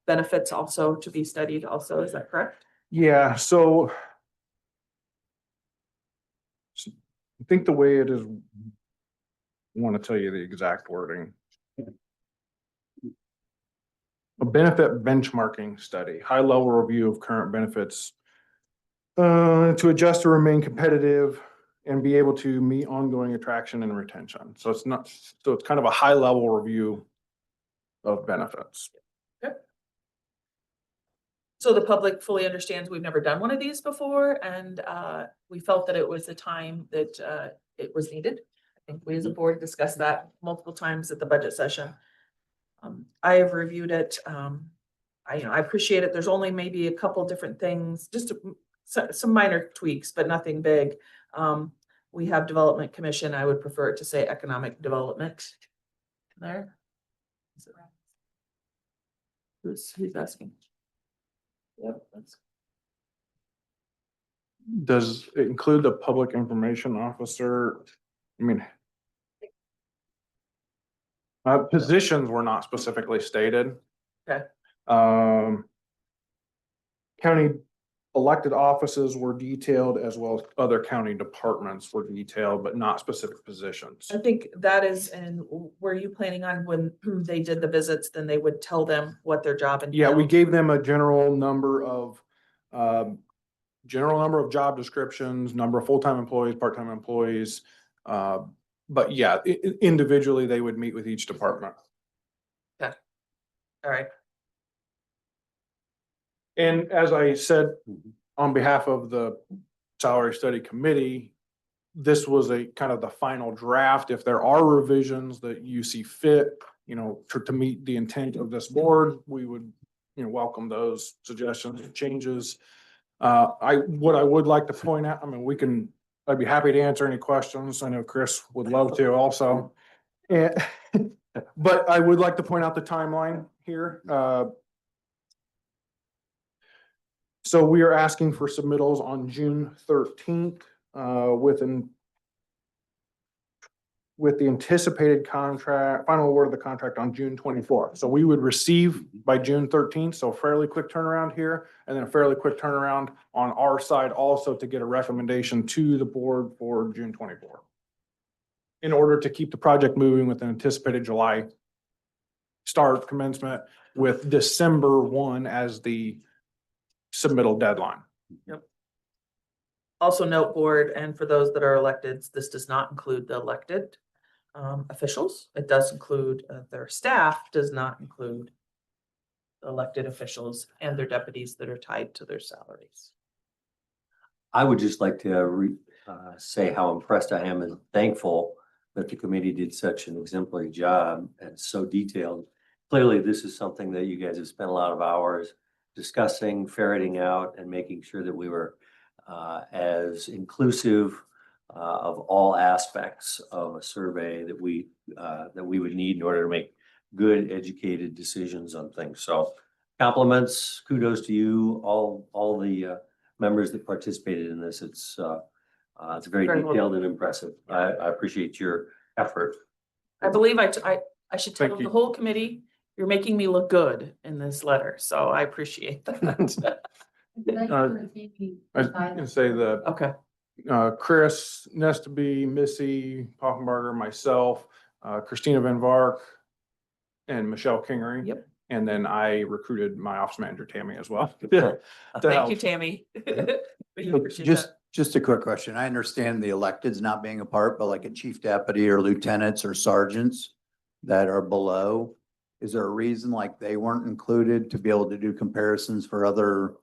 benefits also to be studied also. Is that correct? Yeah, so I think the way it is, I want to tell you the exact wording. A benefit benchmarking study, high level review of current benefits to adjust to remain competitive and be able to meet ongoing attraction and retention. So it's kind of a high level review of benefits. So the public fully understands we've never done one of these before, and we felt that it was a time that it was needed. I think we as a board discussed that multiple times at the budget session. I have reviewed it. I appreciate it. There's only maybe a couple different things, just some minor tweaks, but nothing big. We have Development Commission. I would prefer it to say Economic Development. There. Is it right? Who's asking? Yep, that's. Does it include the public information officer? I mean, positions were not specifically stated. Okay. County elected offices were detailed as well as other county departments were detailed, but not specific positions. I think that is, and were you planning on when they did the visits, then they would tell them what their job entailed? Yeah, we gave them a general number of job descriptions, number of full-time employees, part-time employees. But yeah, individually, they would meet with each department. All right. And as I said, on behalf of the salary study committee, this was a kind of the final draft. If there are revisions that you see fit, to meet the intent of this board, we would, welcome those suggestions and changes. What I would like to point out, I'd be happy to answer any questions. I know Chris would love to also. But I would like to point out the timeline here. So we are asking for submittals on June 13th, with the anticipated final award of the contract on June 24th. So we would receive by June 13th, so fairly quick turnaround here, and then a fairly quick turnaround on our side also to get a recommendation to the board for June 24th. In order to keep the project moving with an anticipated July start commencement with December 1 as the submittal deadline. Yep. Also note, board, and for those that are elected, this does not include the elected officials. It does include their staff, does not include elected officials and their deputies that are tied to their salaries. I would just like to say how impressed I am and thankful that the committee did such an exemplary job and so detailed. Clearly, this is something that you guys have spent a lot of hours discussing, ferreting out, and making sure that we were as inclusive of all aspects of a survey that we would need in order to make good, educated decisions on things. So compliments, kudos to you, all the members that participated in this. It's very Very well detailed and impressive. I appreciate your effort. I believe I should tell Thank the you. whole committee, you're making me look good in this letter, so I appreciate that. Thanks for taking I the was time. gonna say that Okay, Chris, Nestaby, Missy, Poffenbarger, myself, Christina Van Vark, and Michelle Kingery. Yep. And then I recruited my office manager, Tammy, as well. thank you, Tammy. We appreciate that. Just a quick question. I understand the electeds not being a part, but like a chief deputy or lieutenants or sergeants that are below, is there a reason like they weren't included to be able to do comparisons for other,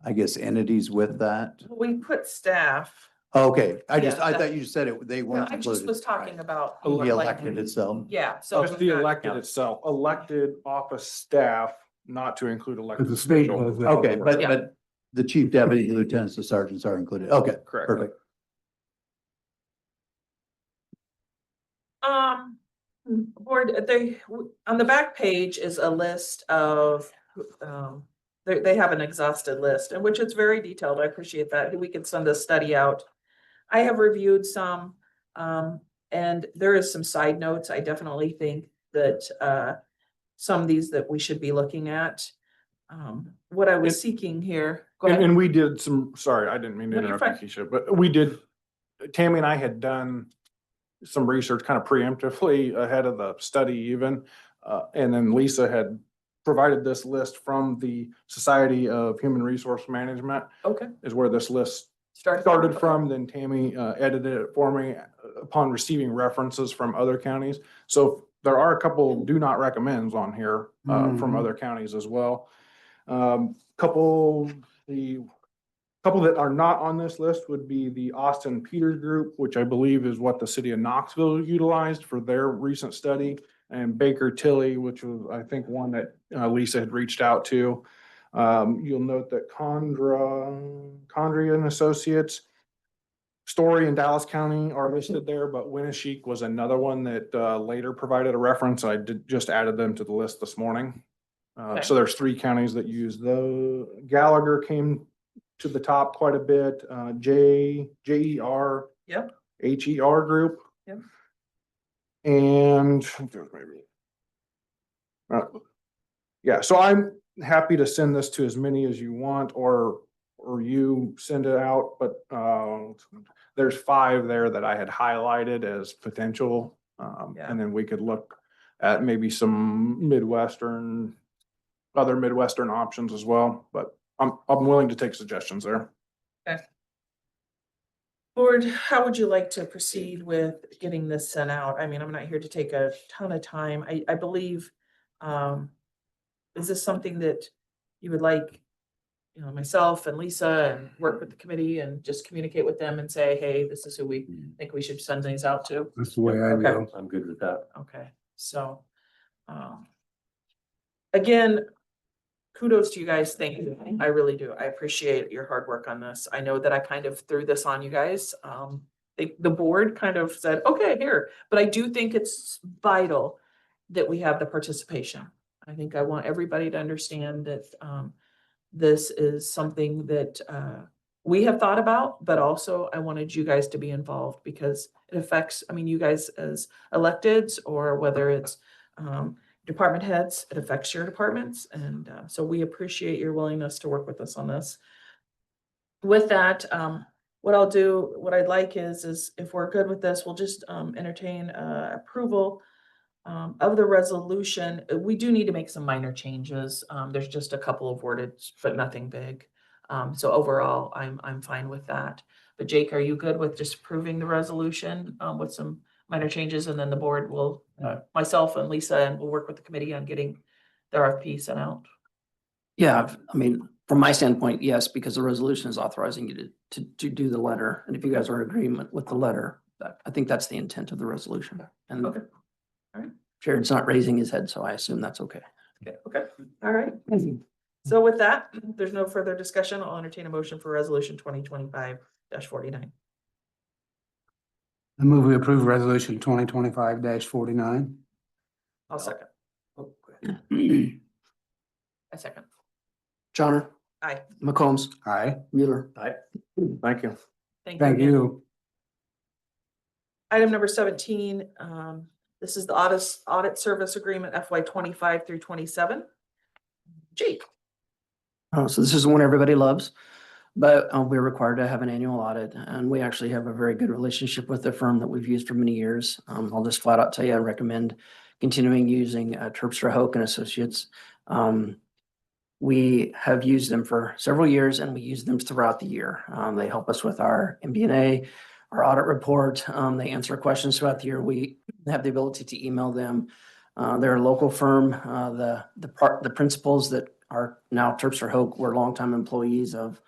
I guess, entities with that? We put staff. Okay, I Yeah, that- thought you said it, they No, weren't I just included. was talking about. The like, elected itself. Yeah, so. Just the elected itself, elected office staff, not to include elected. Because the state officials. does that. Okay, Yeah. but the chief deputy, lieutenants, the sergeants are included. Okay, Correct. perfect. Board, on the back page is a list of, they have an exhausted list, and which is very detailed. I appreciate that. We can send a study out. I have reviewed some, and there is some side notes. I definitely think that, some of these that we should be looking at. What I was seeking here. Go ahead. And we did some, sorry, I didn't mean to No, you're interrupt you, Keisha, but we did, Tammy and I had done some research kind of preemptively ahead of the study even. And then Lisa had provided this list from the Society of Human Resource Management Okay. is where this list Started started from. Then Tammy edited it for me upon receiving references from other counties. So there are a couple do not recommends on here from Mhm. other counties as well. Couple that are not on this list would be the Austin Peters Group, which I believe is what the city of Knoxville utilized for their recent study, and Baker Tilly, which was, I think, one that Lisa had reached out to. You'll note that Condria and Associates, Story in Dallas County are listed there, but Winneshiek was another one that later provided a reference. I just added them to the list this morning. So there's 3 counties that use Gallagher came to the top quite a bit, JER. Yep. HER group. Yep. And yeah, so I'm happy to send this to as many as you want, or you send it out, but there's 5 there that I had highlighted as potential. Yeah. And then we could look at maybe some other Midwestern options as well, but I'm willing to take suggestions there. Board, how would you like to proceed with getting this sent out? I mean, I'm not here to take a ton of time. I believe, is this something that you would like, myself and Lisa and work with the committee and just communicate with them and say, hey, this is who we think we should send these out to? That's the way I Okay. go. I'm good with that. Okay, so, again, kudos to you guys. Thank you. I really do. I appreciate your hard work on this. I know that I kind of threw this on you guys. The board kind of said, okay, here, but I do think it's vital that we have the participation. I think I want everybody to understand that, this is something that, we have thought about, but also I wanted you guys to be involved because it affects, you guys as electeds or whether it's, department heads, it affects your departments. And so we appreciate your willingness to work with us on this. With that, what I'd like is if we're good with this, we'll just entertain approval of the resolution. We do need to make some minor changes. There's just a couple of wordage, but nothing big. So overall, I'm fine with that. But Jake, are you good with just approving the resolution with some minor changes, and then the board will, myself and Lisa, and we'll work with the committee on getting the RFP sent out? Yeah, from my standpoint, yes, because the resolution is authorizing you to do the letter. And if you guys are in agreement with the letter, I think that's the intent of the resolution. And Okay. All right. Jared's not raising his head, so I assume that's okay. Okay, all right. So with that, there's no further discussion. I'll entertain a motion for resolution 2025-49. I move we approve resolution 2025-49. I'll second. I second. Johnner, Aye. McCombs, Aye, Mueller. Thank you. Thank thank again. you. Item number 17, this is the audit service agreement FY 25 through 27. Jake. So this is the one everybody loves, but we're required to have an annual audit, and we actually have a very good relationship with the firm that we've used for many years. I'll just flat out tell you, I recommend continuing using Terpstra Hoke and Associates. We have used them for several years, and we use them throughout the year. They help us with our MB&A, our audit report. They answer questions throughout the year. We have the ability to email them. They're a local firm. The principals that are now Terpstra Hoke were longtime employees of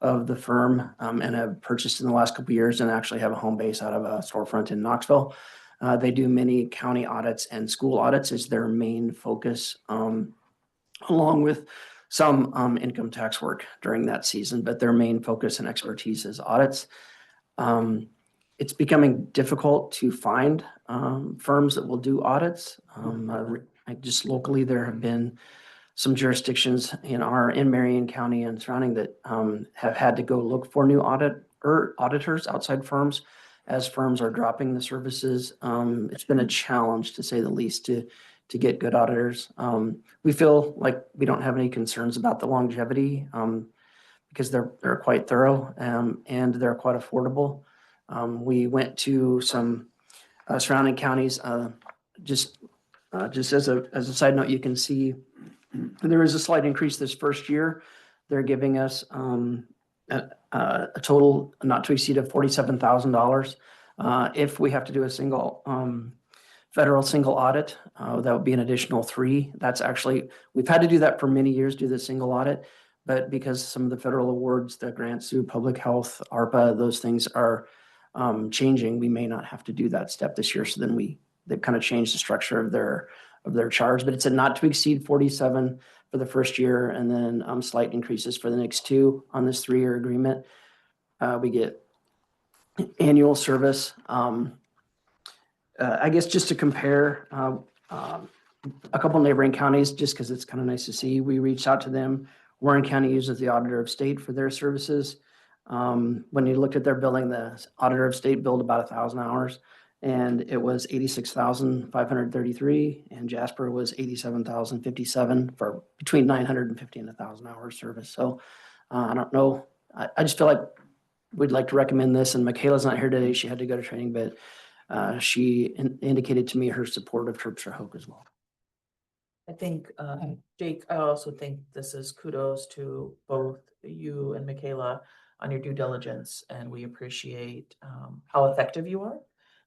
the firm, and have purchased in the last couple of years and actually have a home base out of a storefront in Knoxville. They do many county audits and school audits is their main focus, along with some income tax work during that season, but their main focus and expertise is audits. It's becoming difficult to find firms that will do audits. Just locally, there have been some jurisdictions in Marion County and surrounding that have had to go look for new auditors, outside firms, as firms are dropping the services. It's been a challenge, to say the least, to get good auditors. We feel like we don't have any concerns about the longevity because they're quite thorough and they're quite affordable. We went to some surrounding counties. Just as a side note, you can see there is a slight increase this first year. They're giving us a total not to exceed of $47,000. If we have to do a single federal single audit, that would be an additional $3,000. That's actually, we've had to do that for many years, do the single audit, but because some of the federal awards, the grants through public health, ARPA, those things are changing, we may not have to do that step this year. So then they've kind of changed the structure of their charge, but it's a not to exceed 47 for the first year, and then slight increases for the next 2 on this 3-year agreement. We get annual service. I guess just to compare a couple neighboring counties, just because it's kind of nice to see, we reached out to them. Warren County uses the Auditor of State for their services. When you looked at their billing, the Auditor of State billed about 1,000 hours, and it was 86,533, and Jasper was 87,057 for between 950 and 1,000 hours service. So I don't know. I just feel like we'd like to recommend this, and Michaela's not here today. She had to go to training, but she indicated to me her support of Terpstra Hoke as well. I think, Jake, I also think this is kudos to both you and Michaela on your due diligence, and we appreciate how effective you are.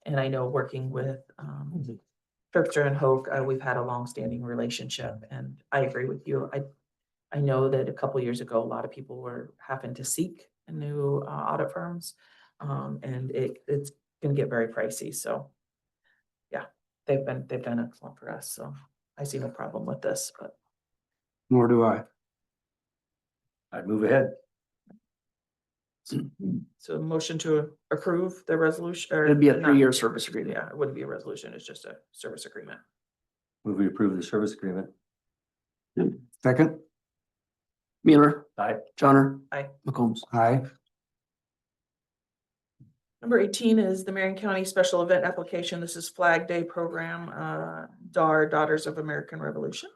And I know working with Terpstra and Hoke, we've had a longstanding relationship, and I agree with you. I know that a couple years ago, a lot of people were having to seek new audit firms, and it's gonna get very pricey. So, yeah, they've been excellent for us. So I see no problem with this, but Nor do I. I'd move ahead. so motion to approve the resolution. Or It'd be a not- 3-year service agreement. Yeah, it wouldn't be a resolution. It's just a service agreement. Move we approve the service agreement. Second? Mueller, Aye. Johnner. Aye. McCombs. Aye. Number 18 is the Marion County Special Event Application. This is Flag Day Program, DAR, Daughters of American Revolution.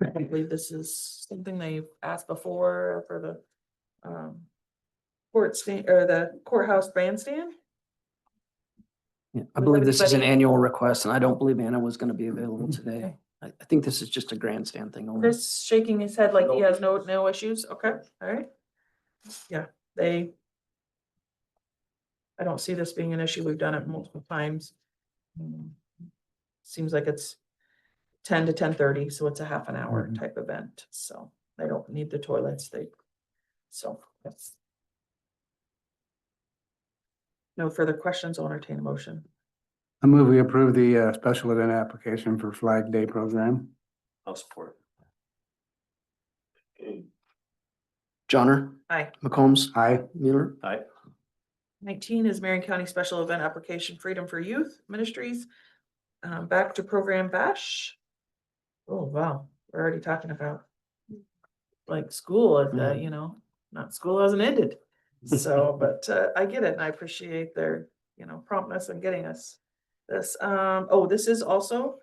I believe this is something they've asked before for the the courthouse bandstand. Yeah, I Was believe this is an everybody- annual request, and I don't believe Anna was going to be available today. I think this is just a grandstand thing only. Chris shaking his head like he has no issues. Okay, all right. Yeah, I don't see this being an issue. We've done it multiple times. Seems like it's 10 to 10:30, so it's a half an hour type event. So they don't need the toilets. Yes. No further questions. I'll entertain a motion. I move we approve the special event application for Flag Day program. I'll support. Johnner, Aye. McCombs, Aye. Mueller. 19 is Marion County Special Event Application Freedom for Youth Ministries. Back to program bash. Oh, wow, we're already talking about like school, you know, not school hasn't ended. So, but I get it and I appreciate their, you know, promptness in getting us this. Oh, this is also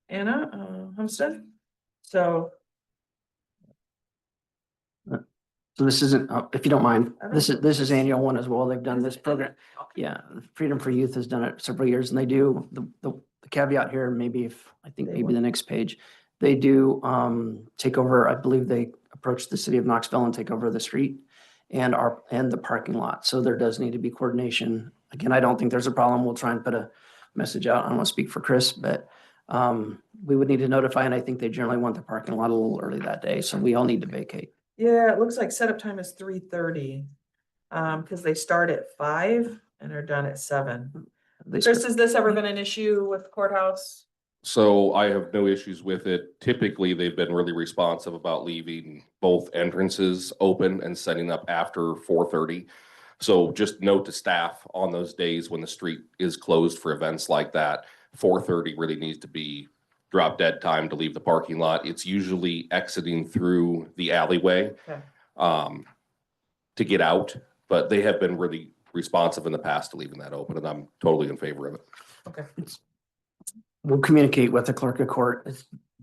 Anna Homestead. So So this isn't, if you don't mind, I don't this is annual one as well. They've done this program. Yeah, Freedom for Youth has done it several years and they do the caveat here, maybe if, I think maybe the next page. They do take over, I believe they approach the city of Knoxville and take over the street and the parking lot. So there does need to be coordination. Again, I don't think there's a problem. We'll try and put a message out. I don't want to speak for Chris, but we would need to notify, and I think they generally want the parking lot a little early that day. So we all need to vacate. yeah, it looks like setup time is 3:30. Because they start at 5 and are done at 7. They Chris, has this ever been an issue with the courthouse? So I have no issues with it. Typically, they've been really responsive about leaving both entrances open and setting up after 4:30. So just note to staff on those days when the street is closed for events like that, 4:30 really needs to be drop dead time to leave the parking lot. It's usually exiting through the alleyway Okay. to get out, but they have been really responsive in the past to leaving that open, and I'm totally in favor of it. Okay. We'll communicate with the clerk of court.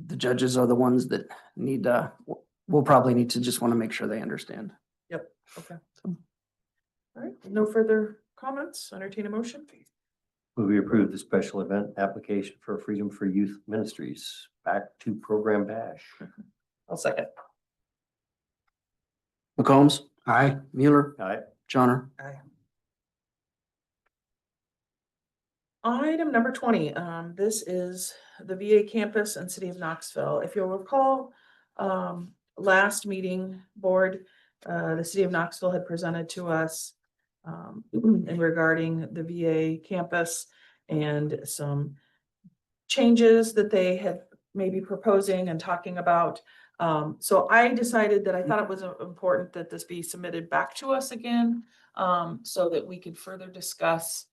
The judges are the ones that need, we'll probably need to just want to make sure they understand. Yep, okay. All right, no further comments, entertain a motion. Will we approve the special event application for Freedom for Youth Ministries? Back to program bash. I'll second. McCombs, Aye. Mueller, Aye. Johnner. Aye. Item number 20, this is the VA campus and City of Knoxville. If you'll recall, last meeting board, the City of Knoxville had presented to us in regarding the VA campus and some changes that they had maybe proposing and talking about. So I decided that I thought it was important that this be submitted back to us again, so that we could further discuss.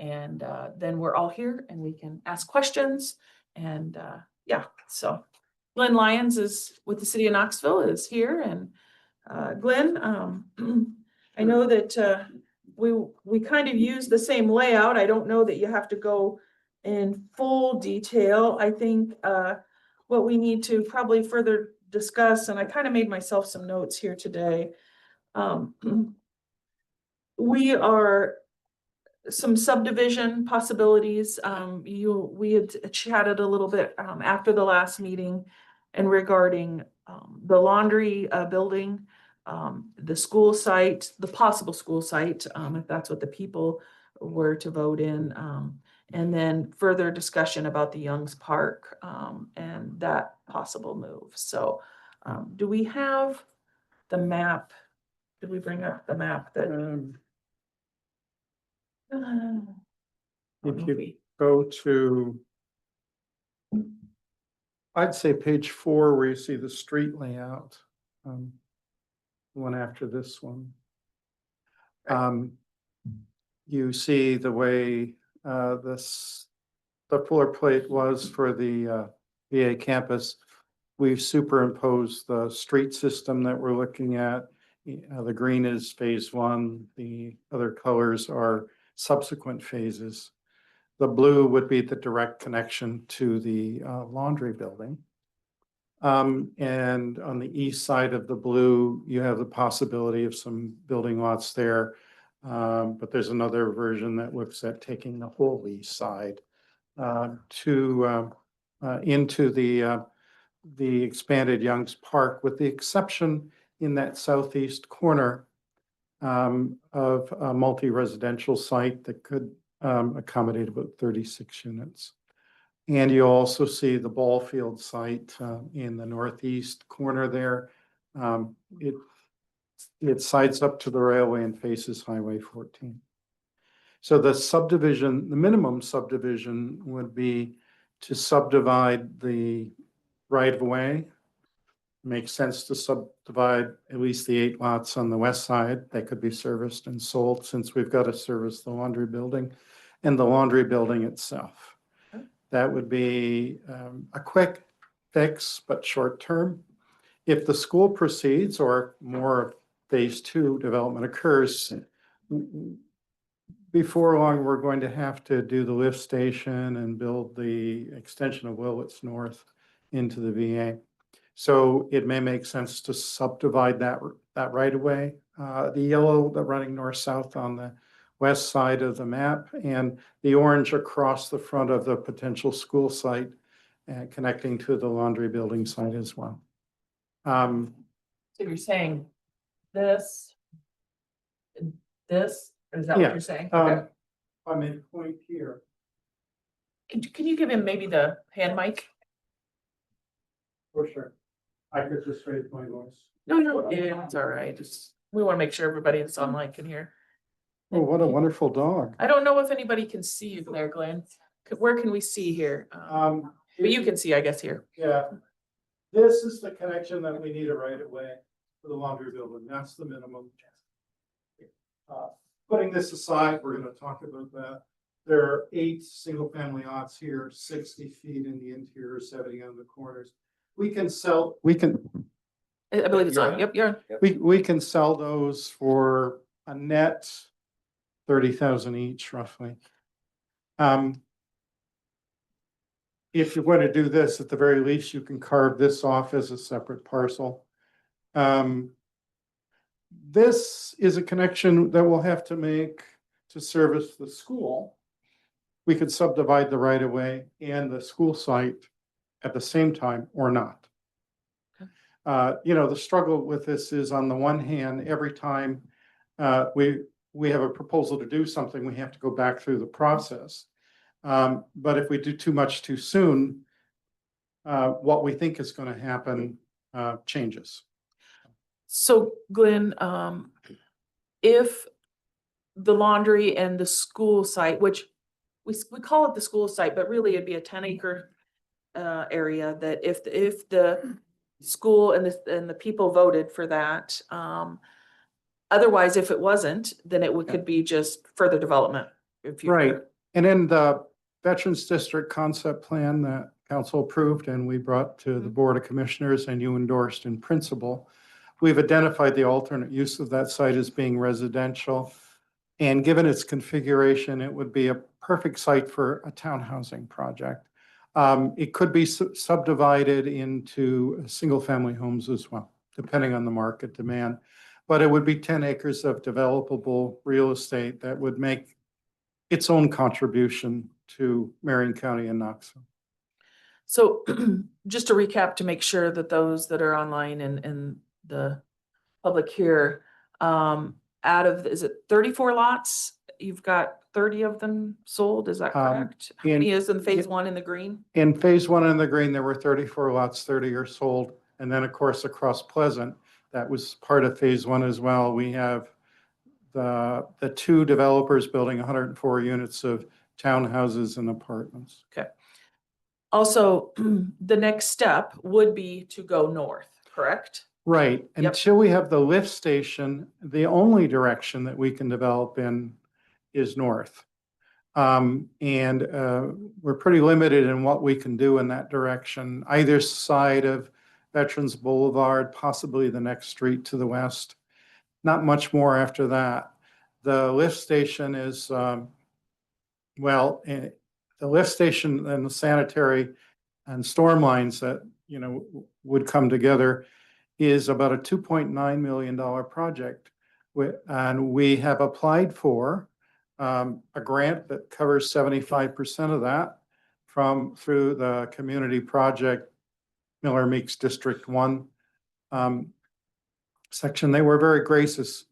And then we're all here and we can ask questions. And yeah, so Glenn Lyons is with the City of Knoxville is here. And Glenn, I know that we kind of use the same layout. I don't know that you have to go in full detail. I think what we need to probably further discuss, and I kind of made myself some notes here today. We are some subdivision possibilities. We had chatted a little bit after the last meeting and regarding the laundry building, the school site, the possible school site, if that's what the people were to vote in. And then further discussion about the Young's Park and that possible move. So do we have the map? Did we bring up the map that? If you go to, I'd say page 4 where you see the street layout, one after this one. You see the way the floor plate was for the VA campus. We've superimposed the street system that we're looking at. The green is phase 1. The other colors are subsequent phases. The blue would be the direct connection to the laundry building. And on the east side of the blue, you have the possibility of some building lots there. But there's another version that looks at taking the whole east side into the expanded Young's Park, with the exception in that southeast corner of a multi-residential site that could accommodate about 36 units. And you also see the ball field site in the northeast corner there. It sides up to the railway and faces Highway 14. So the subdivision, the minimum subdivision would be to subdivide the right of way makes sense to subdivide at least the 8 lots on the west side. They could be serviced and sold since we've got to service the laundry building and the laundry building itself. Okay. That would be a quick fix, but short term. If the school proceeds or more of phase 2 development occurs, before long, we're going to have to do the lift station and build the extension of Willits North into the VA. So it may make sense to subdivide that right away. The yellow, the running north-south on the west side of the map, and the orange across the front of the potential school site, connecting to the laundry building site as well. So you're saying this, or is that what Yeah, you're saying? Okay. I made a point here. Can you give him maybe the hand mic? For sure. I could just raise my voice. No, yeah, it's all right. Just, we want to make sure everybody that's online can hear. Oh, what a wonderful dog. I don't know if anybody can see you there, Glenn. Where can we see here? But you can see, I guess, here. Yeah. This is the connection that we need a right of way for the laundry building. That's the minimum. Putting this aside, we're gonna talk about that. There are 8 single-family lots here, 60 feet in the interior, 70 on the corners. We can I believe it's on. Yep, you're on. we can sell those for a net 30,000 each roughly. If you want to do this, at the very least, you can carve this off as a separate parcel. This is a connection that we'll have to make to service the school. We could subdivide the right of way and the school site at the same time or not. The struggle with this is, on the one hand, every time we have a proposal to do something, we have to go back through the process. But if we do too much too soon, what we think is going to happen changes. So Glenn, if the laundry and the school site, which we call it the school site, but really it'd be a 10-acre area, that if the school and the people voted for that, otherwise, if it wasn't, then could be just further development. Right. And in the Veterans District Concept Plan that council approved and we brought to the Board of Commissioners and you endorsed in principle, we've identified the alternate use of that site as being residential. And given its configuration, it would be a perfect site for a townhousing project. It could be subdivided into single-family homes as well, depending on the market demand. But it would be 10 acres of developable real estate that would make its own contribution to Marion County and Knoxville. So just to recap, to make sure that those that are online and the public here, out of, is it 34 lots? You've got 30 of them sold, is that correct? How many is in phase 1 in the green? In phase 1 in the green, there were 34 lots, 30 are sold. And then, of course, across Pleasant, that was part of phase 1 as well. We have the 2 developers building 104 units of townhouses and apartments. Okay. Also, the next step would be to go north, correct? Right. Yep. Until we have the lift station, the only direction that we can develop in is north. We're pretty limited in what we can do in that direction, either side of Veterans Boulevard, possibly the next street to the west. Not much more after that. The lift station is, the lift station and the sanitary and storm lines that, would come together is about a $2.9 million project. And we have applied for a grant that covers 75% of that through the community project Miller Meeks District 1 section. They were very gracious.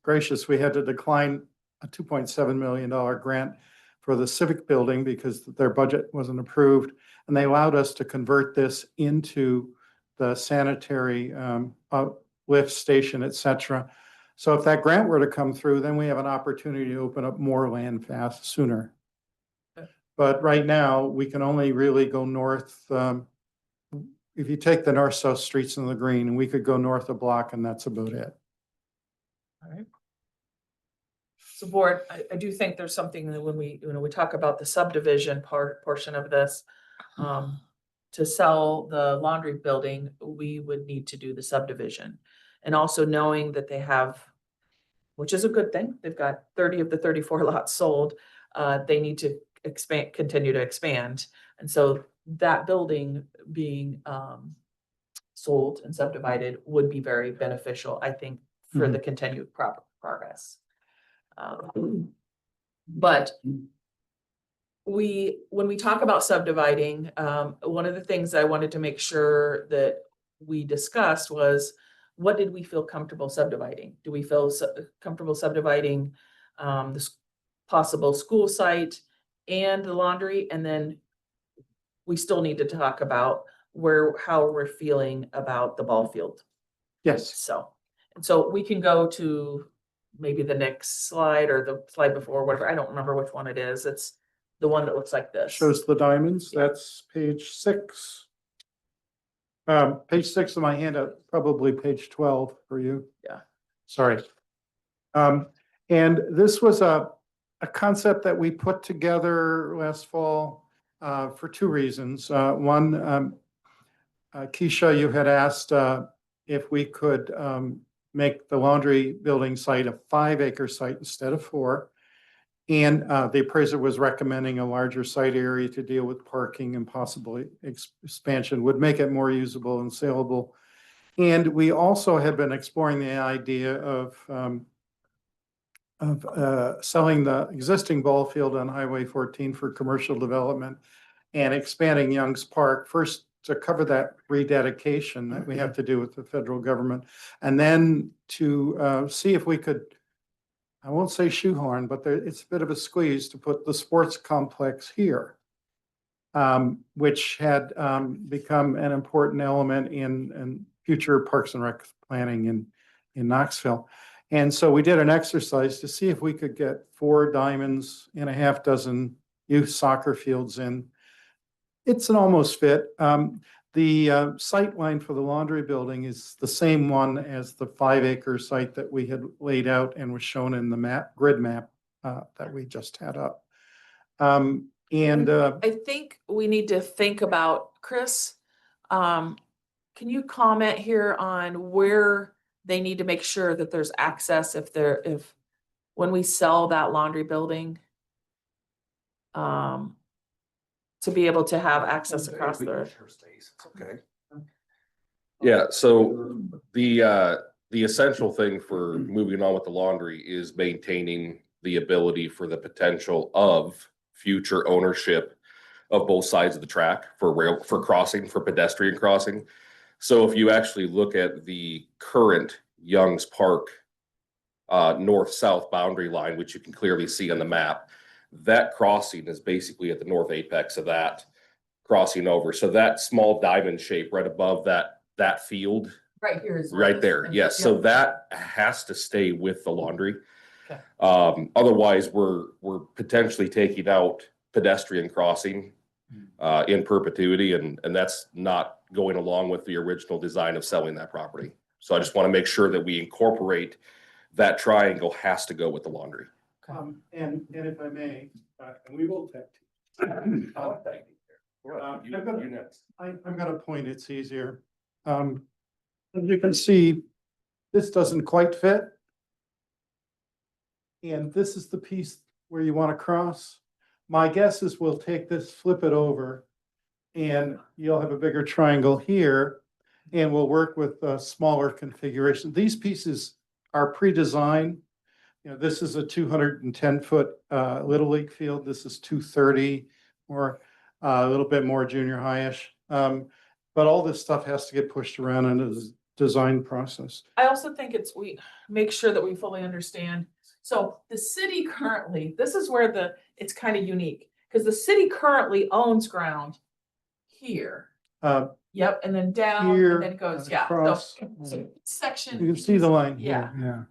We had to decline a $2.7 million grant for the civic building because their budget wasn't approved. And they allowed us to convert this into the sanitary lift station, et cetera. So if that grant were to come through, then we have an opportunity to open up more land sooner. But right now, we can only really go north if you take the north-south streets in the green, and we could go north a block and that's about it. All right. So board, I do think there's something that when we talk about the subdivision portion of this, to sell the laundry building, we would need to do the subdivision. And also knowing that they have, which is a good thing, they've got 30 of the 34 lots sold, they need to continue to expand. And so that building being, sold and subdivided would be very beneficial, I think, for the continued progress. But when we talk about subdividing, one of the things I wanted to make sure that we discussed was, what did we feel comfortable subdividing? Do we feel comfortable subdividing this possible school site and the laundry? And then we still need to talk about how we're feeling about the ball field. Yes, So we can go to maybe the next slide or the slide before, whatever. I don't remember which one it is. It's the one that looks like this. shows the diamonds. That's page 6. Page 6 of my handout, probably page 12 for you. Yeah. Sorry. And this was a concept that we put together last fall for 2 reasons. One, Keisha, you had asked if we could make the laundry building site a 5-acre site instead of 4. And the appraiser was recommending a larger site area to deal with parking and possibly expansion would make it more usable and saleable. And we also have been exploring the idea of selling the existing ball field on Highway 14 for commercial development and expanding Young's Park, first to cover that rededication that we have to do with the federal government, and then to see if we could, I won't say shoehorn, but it's a bit of a squeeze to put the sports complex here, which had become an important element in future Parks and Rec planning in Knoxville. And so we did an exercise to see if we could get 4 diamonds and a half dozen youth soccer fields in. It's an almost fit. The sight line for the laundry building is the same one as the 5-acre site that we had laid out and was shown in the grid map that we just had up. I think we need to think about, Chris, can you comment here on where they need to make sure that there's access when we sell that laundry building? To be able to have access across the. Okay. Yeah, so the essential thing for moving on with the laundry is maintaining the ability for the potential of future ownership of both sides of the track for pedestrian crossing. So if you actually look at the current Young's Park north-south boundary line, which you can clearly see on the map, that crossing is basically at the north apex of that crossing over. So that small diamond shape right above that field. Right here is. Right there, yes. So that has to stay with the laundry. Okay. Otherwise, we're potentially taking out pedestrian crossing in perpetuity, and that's not going along with the original design of selling that property. So I just want to make sure that we incorporate that triangle has to go with the laundry. And if I may, and we will tech team. I've got a point, it's easier. As you can see, this doesn't quite fit. And this is the piece where you want to cross. My guess is we'll take this, flip it over, and you'll have a bigger triangle here, and we'll work with a smaller configuration. These pieces are pre-designed. You know, this is a 210-foot Little League field. This is 230, or a little bit more junior high-ish. But all this stuff has to get pushed around in the design process. I also think we make sure that we fully understand. So the city currently, this is where it's kind of unique, because the city currently owns ground here. Yep, and then down, Here, and then it goes, yeah. across. So section. You can see the line Yeah. here. Yeah.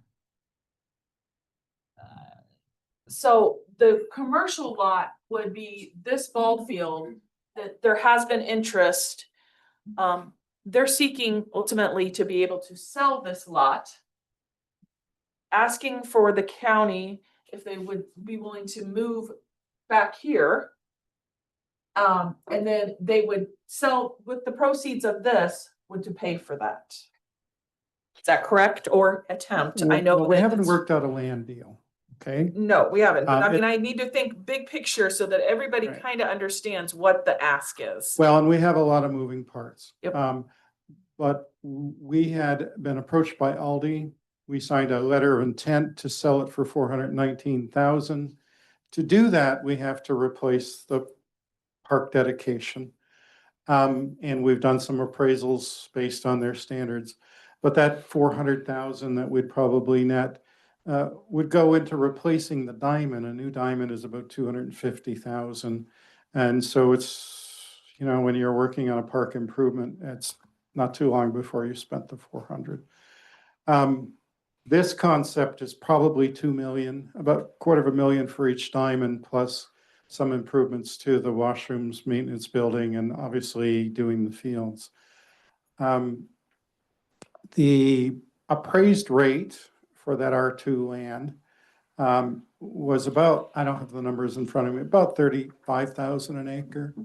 So the commercial lot would be this ball field that there has been interest They're seeking ultimately to be able to sell this lot. Asking for the county if they would be willing to move back here. And then they would sell with the proceeds of this would to pay for that. Is that correct or attempt? I know. Well, we that haven't it's- worked out a land deal, okay? No, we haven't. But I mean, it- I need to think big picture so that everybody Right. kind of understands what the ask is. Well, and we have a lot of moving parts. Yep. But we had been approached by Aldi. We signed a letter of intent to sell it for 419,000. To do that, we have to replace the park dedication. And we've done some appraisals based on their standards. But that 400,000 that we'd probably net would go into replacing the diamond. A new diamond is about 250,000. And so it's, you know, when you're working on a park improvement, it's not too long before you spent the 400. This concept is probably 2 million, about $250,000 for each diamond, plus some improvements to the washrooms, maintenance building, and obviously doing the fields. The appraised rate for that R2 land was about, I don't have the numbers in front of me, about 35,000 an acre.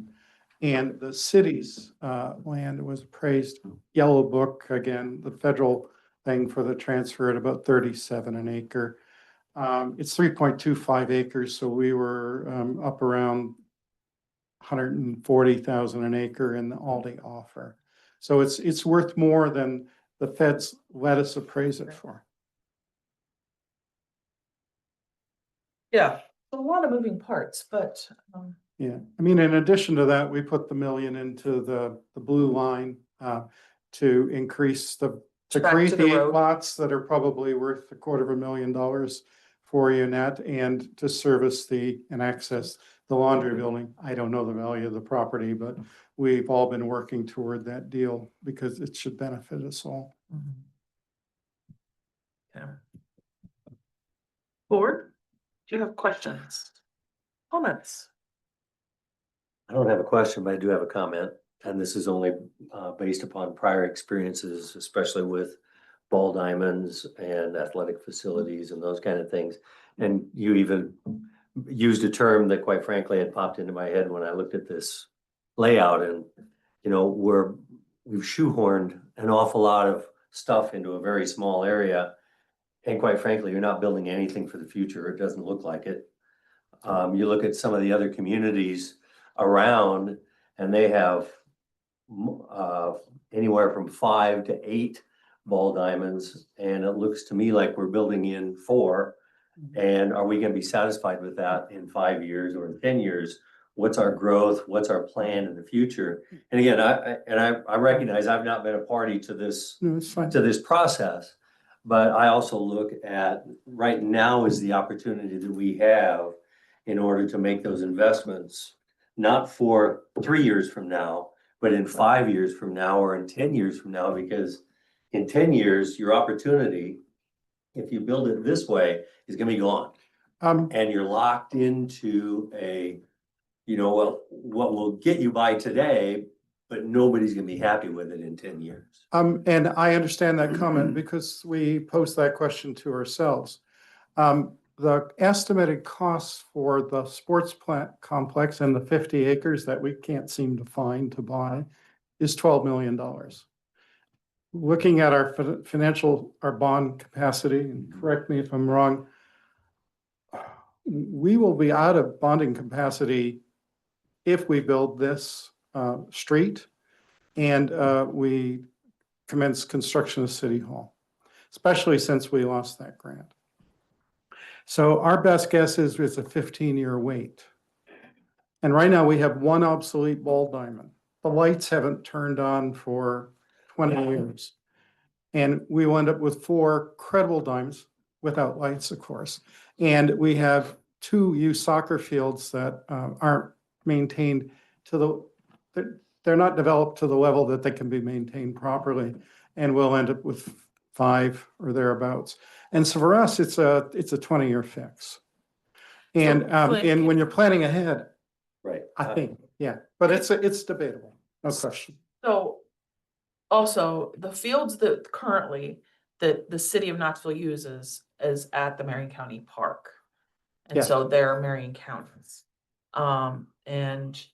And the city's land was appraised, Yellow Book, again, the federal thing for the transfer at about 37 an acre. It's 3.25 acres, so we were up around 140,000 an acre in the Aldi offer. So it's worth more than the feds let us appraise it for. Yeah, a lot of moving parts, but Yeah, I mean, in addition to that, we put the million into the blue line to increase to Back create to the the 8 road. lots that are probably worth $250,000 for you, Nat, and to service and access the laundry building. I don't know the value of the property, but we've all been working toward that deal because it should benefit us all. yeah. Board, do you have questions? Comments? I don't have a question, but I do have a comment, and this is only based upon prior experiences, especially with ball diamonds and athletic facilities and those kind of things. And you even used a term that quite frankly had popped into my head when I looked at this layout, and you know, we've shoehorned an awful lot of stuff into a very small area. And quite frankly, you're not building anything for the future. It doesn't look like it. You look at some of the other communities around and they have anywhere from 5 to 8 ball diamonds. And it looks to me like we're building in 4. And are we going to be satisfied with that in 5 years or in 10 years? What's our growth? What's our plan in the future? And again, I recognize I've not been a party to this No, it's fine. to this process. But I also look at right now is the opportunity that we have in order to make those investments, not for 3 years from now, but in 5 years from now or in 10 years from now, because in 10 years, your opportunity, if you build it this way, is gonna be gone. And you're locked into well, what will get you by today, but nobody's gonna be happy with it in 10 years. And I understand that comment because we posed that question to ourselves. The estimated costs for the sports plant complex and the 50 acres that we can't seem to find to buy is $12 million. Looking at our our bond capacity, and correct me if I'm wrong, we will be out of bonding capacity if we build this street and we commence construction of City Hall, especially since we lost that grant. So our best guess is it's a 15-year wait. And right now we have 1 obsolete ball diamond. The lights haven't turned on for 20 years. And we will end up with 4 credible diamonds without lights, of course. And we have 2 youth soccer fields that aren't maintained they're not developed to the level that they can be maintained properly. And we'll end up with 5 or thereabouts. And so for us, it's a 20-year fix. And Clint, when you're planning ahead, Right. I think, yeah, but it's debatable, no question. So also, the fields that currently that the city of Knoxville uses is at the Marion County Park. And Yes. so they're Marion counties. And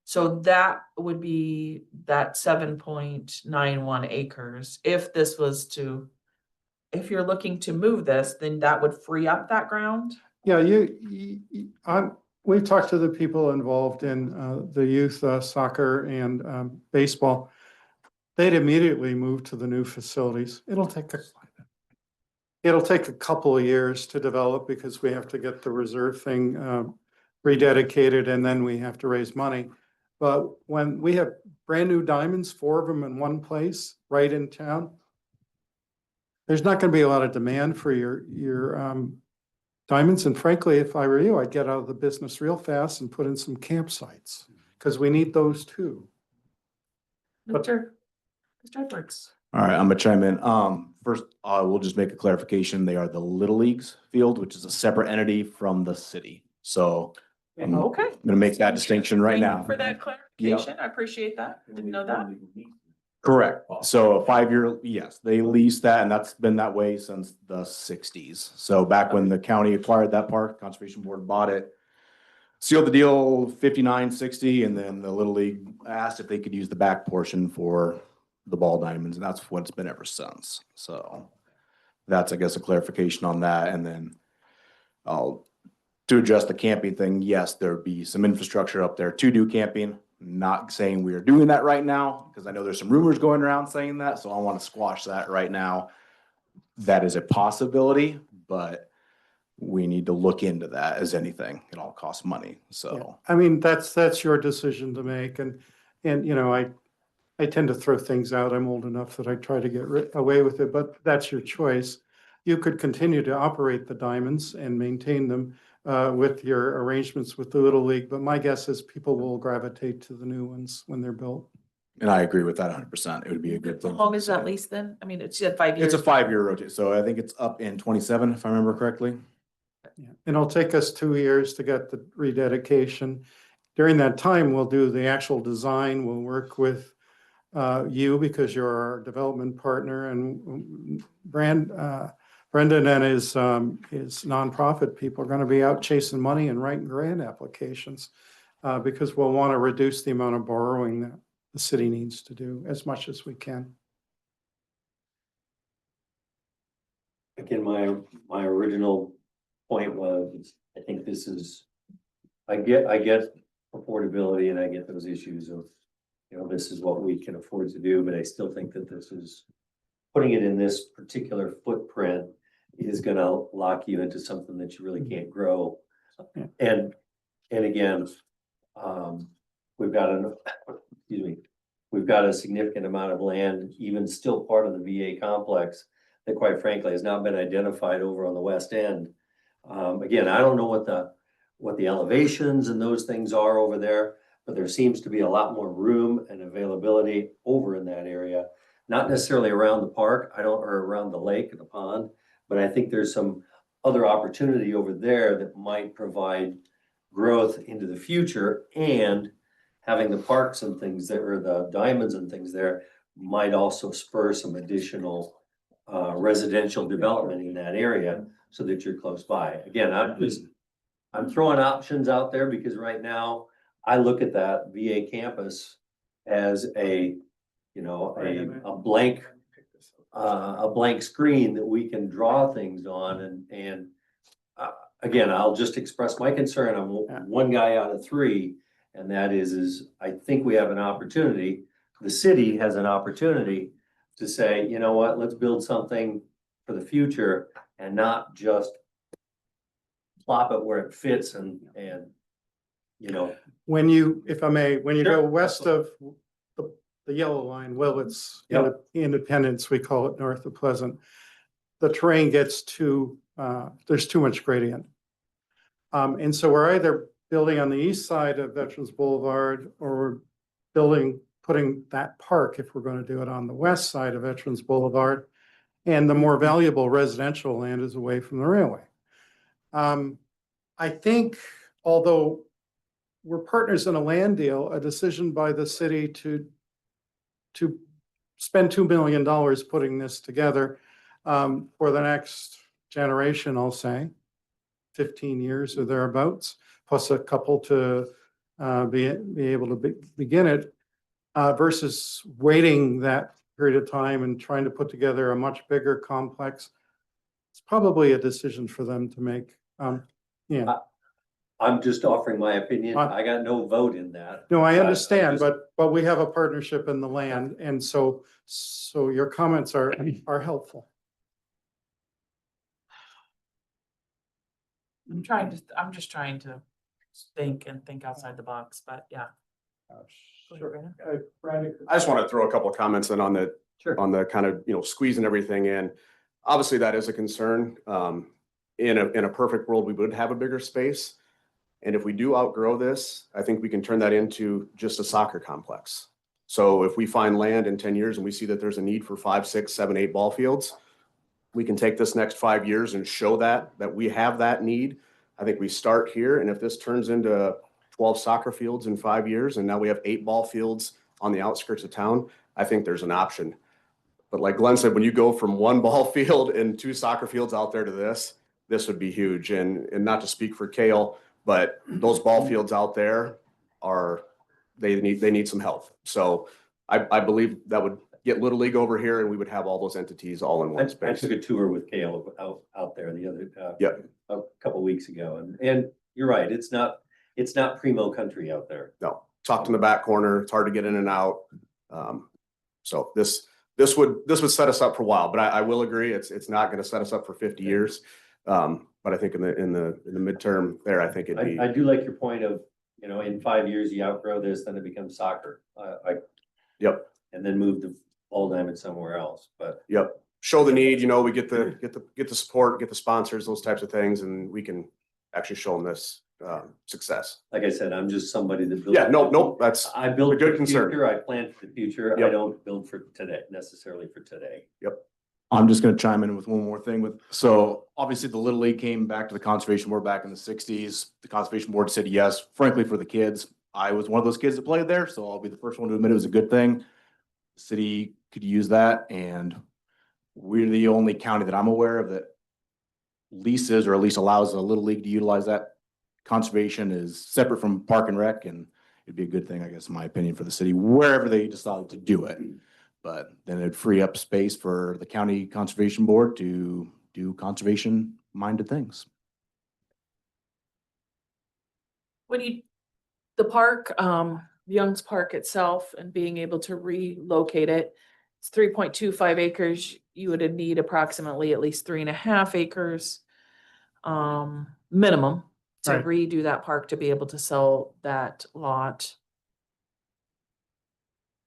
so that would be that 7.91 acres. If this was to, if you're looking to move this, then that would free up that ground. Yeah, we've talked to the people involved in the youth soccer and baseball. They'd immediately move to the new facilities. It'll take a couple of years to develop because we have to get the reserve thing rededicated and then we have to raise money. But when we have brand new diamonds, 4 of them in one place, right in town, there's not going to be a lot of demand for your diamonds. And frankly, if I were you, I'd get out of the business real fast and put in some campsites because we need those too. Mr. Edwards. All right, I'm gonna chime in. First, we'll just make a clarification. They are the Little Leagues field, which is a separate entity from the city. So I'm Okay. gonna make that distinction right Thank you now. for that clarification. I appreciate that. Didn't know that. Correct. So a 5-year, yes, they lease that and that's been that way since the 60s. So back when the county acquired that park, Conservation Board bought it, sealed the deal 59, 60, and then the Little League asked if they could use the back portion for the ball diamonds, and that's what it's been ever since. So that's, I guess, a clarification on that. And then to address the camping thing, yes, there'd be some infrastructure up there to do camping. Not saying we are doing that right now, because I know there's some rumors going around saying that, so I want to squash that right now. That is a possibility, but we need to look into that as anything. It all costs money, so. Yeah. I mean, that's your decision to make. And you know, I tend to throw things out. I'm old enough that I try to get away with it, but that's your choice. You could continue to operate the diamonds and maintain them with your arrangements with the Little League. But my guess is people will gravitate to the new ones when they're built. And I agree with that 100%. It would be a good How thing. long is that lease then? I mean, it's 5 years. It's a 5-year rotation, so I think it's up in 27, if I remember correctly. Yeah. And it'll take us 2 years to get the rededication. During that time, we'll do the actual design. We'll work with you because you're our development partner, and Brendan and his nonprofit people are going to be out chasing money and writing grant applications because we'll want to reduce the amount of borrowing that the city needs to do as much as we can. Again, my original point was, I think this is, I get affordability and I get those issues of, you know, this is what we can afford to do, but I still think that this is, putting it in this particular footprint is gonna lock you into something that you really can't grow. Yeah. And again, we've got we've got a significant amount of land, even still part of the VA complex, that quite frankly has not been identified over on the west end. Again, I don't know what the elevations and those things are over there, but there seems to be a lot more room and availability over in that area. Not necessarily around the park, or around the lake and the pond, but I think there's some other opportunity over there that might provide growth into the future, and having the parks and things there, or the diamonds and things there, might also spur some additional residential development in that area so that you're close by. Again, I'm throwing options out there because right now I look at that VA campus as a blank screen that we can draw things on, and again, I'll just express my concern. I'm one guy out of 3, and that is I think we have an opportunity. The city has an opportunity to say, you know what, let's build something for the future and not just plop it where it fits and you know. When you, if I may, when you Sure, go west of the yellow line, Willits, Yep. Independence, we call it north of Pleasant, the terrain gets there's too much gradient. And so we're either building on the east side of Veterans Boulevard, or we're putting that park, if we're going to do it, on the west side of Veterans Boulevard. And the more valuable residential land is away from the railway. I think, although we're partners in a land deal, a decision by the city to spend $2 million putting this together, for the next generation, I'll say, 15 years or thereabouts, plus a couple to, be able to begin it, versus waiting that period of time and trying to put together a much bigger complex. It's probably a decision for them to make. Yeah, I'm just offering my opinion. Uh, I got no vote in that. no, I I'm understand, just- but we have a partnership in the land, and so your comments are helpful. I'm just trying to think outside the box, but yeah. Go ahead, Brandon. I just want to throw a couple of comments in on the, Sure. on the kind of, squeezing everything in. Obviously, that is a concern. In a perfect world, we would have a bigger space. And if we do outgrow this, I think we can turn that into just a soccer complex. So if we find land in 10 years and we see that there's a need for 5, 6, 7, 8 ball fields, we can take this next 5 years and show that we have that need. I think we start here, and if this turns into 12 soccer fields in 5 years, and now we have 8 ball fields on the outskirts of town, I think there's an option. But like Glenn said, when you go from 1 ball field and 2 soccer fields out there to this would be huge. And not to speak for Kale, but those ball fields out there they need some help. So I believe that would get Little League over here, and we would have all those entities all in I one I space. took a tour with Kale out there the other, Yep. a couple weeks ago, and you're right, it's not primo country out there. No, tucked in the back corner. It's hard to get in and out. So this would set us up for a while, but I will agree, it's not going to set us up for 50 years. But I think in the midterm there, I think it'd be. I do like your point of, in 5 years you outgrow this, then it becomes soccer. Yep. And then move the ball diamond somewhere else, but. Yep. Show the need, we get the support, get the sponsors, those types of things, and we can actually show them this success. Like I said, I'm just somebody that builds. Yeah, no, that's I build a good for the concern. future, I plan for the future, I Yep. don't build for today, necessarily for today. I'm just gonna chime in with one more thing so obviously the Little League came back to the Conservation Board back in the 60s. The Conservation Board said yes, frankly, for the kids. I was one of those kids that played there, so I'll be the first one to admit it was a good thing. The city could use that, and we're the only county that I'm aware of that leases or at least allows a Little League to utilize that. Conservation is separate from Park and Rec, and it'd be a good thing, I guess, in my opinion, for the city, wherever they decide to do it. But then it'd free up space for the county conservation board to do conservation minded things. The park, Young's Park itself, and being able to relocate it, it's 3.25 acres. You would need approximately at least 3.5 acres, minimum, to Right. redo that park to be able to sell that lot.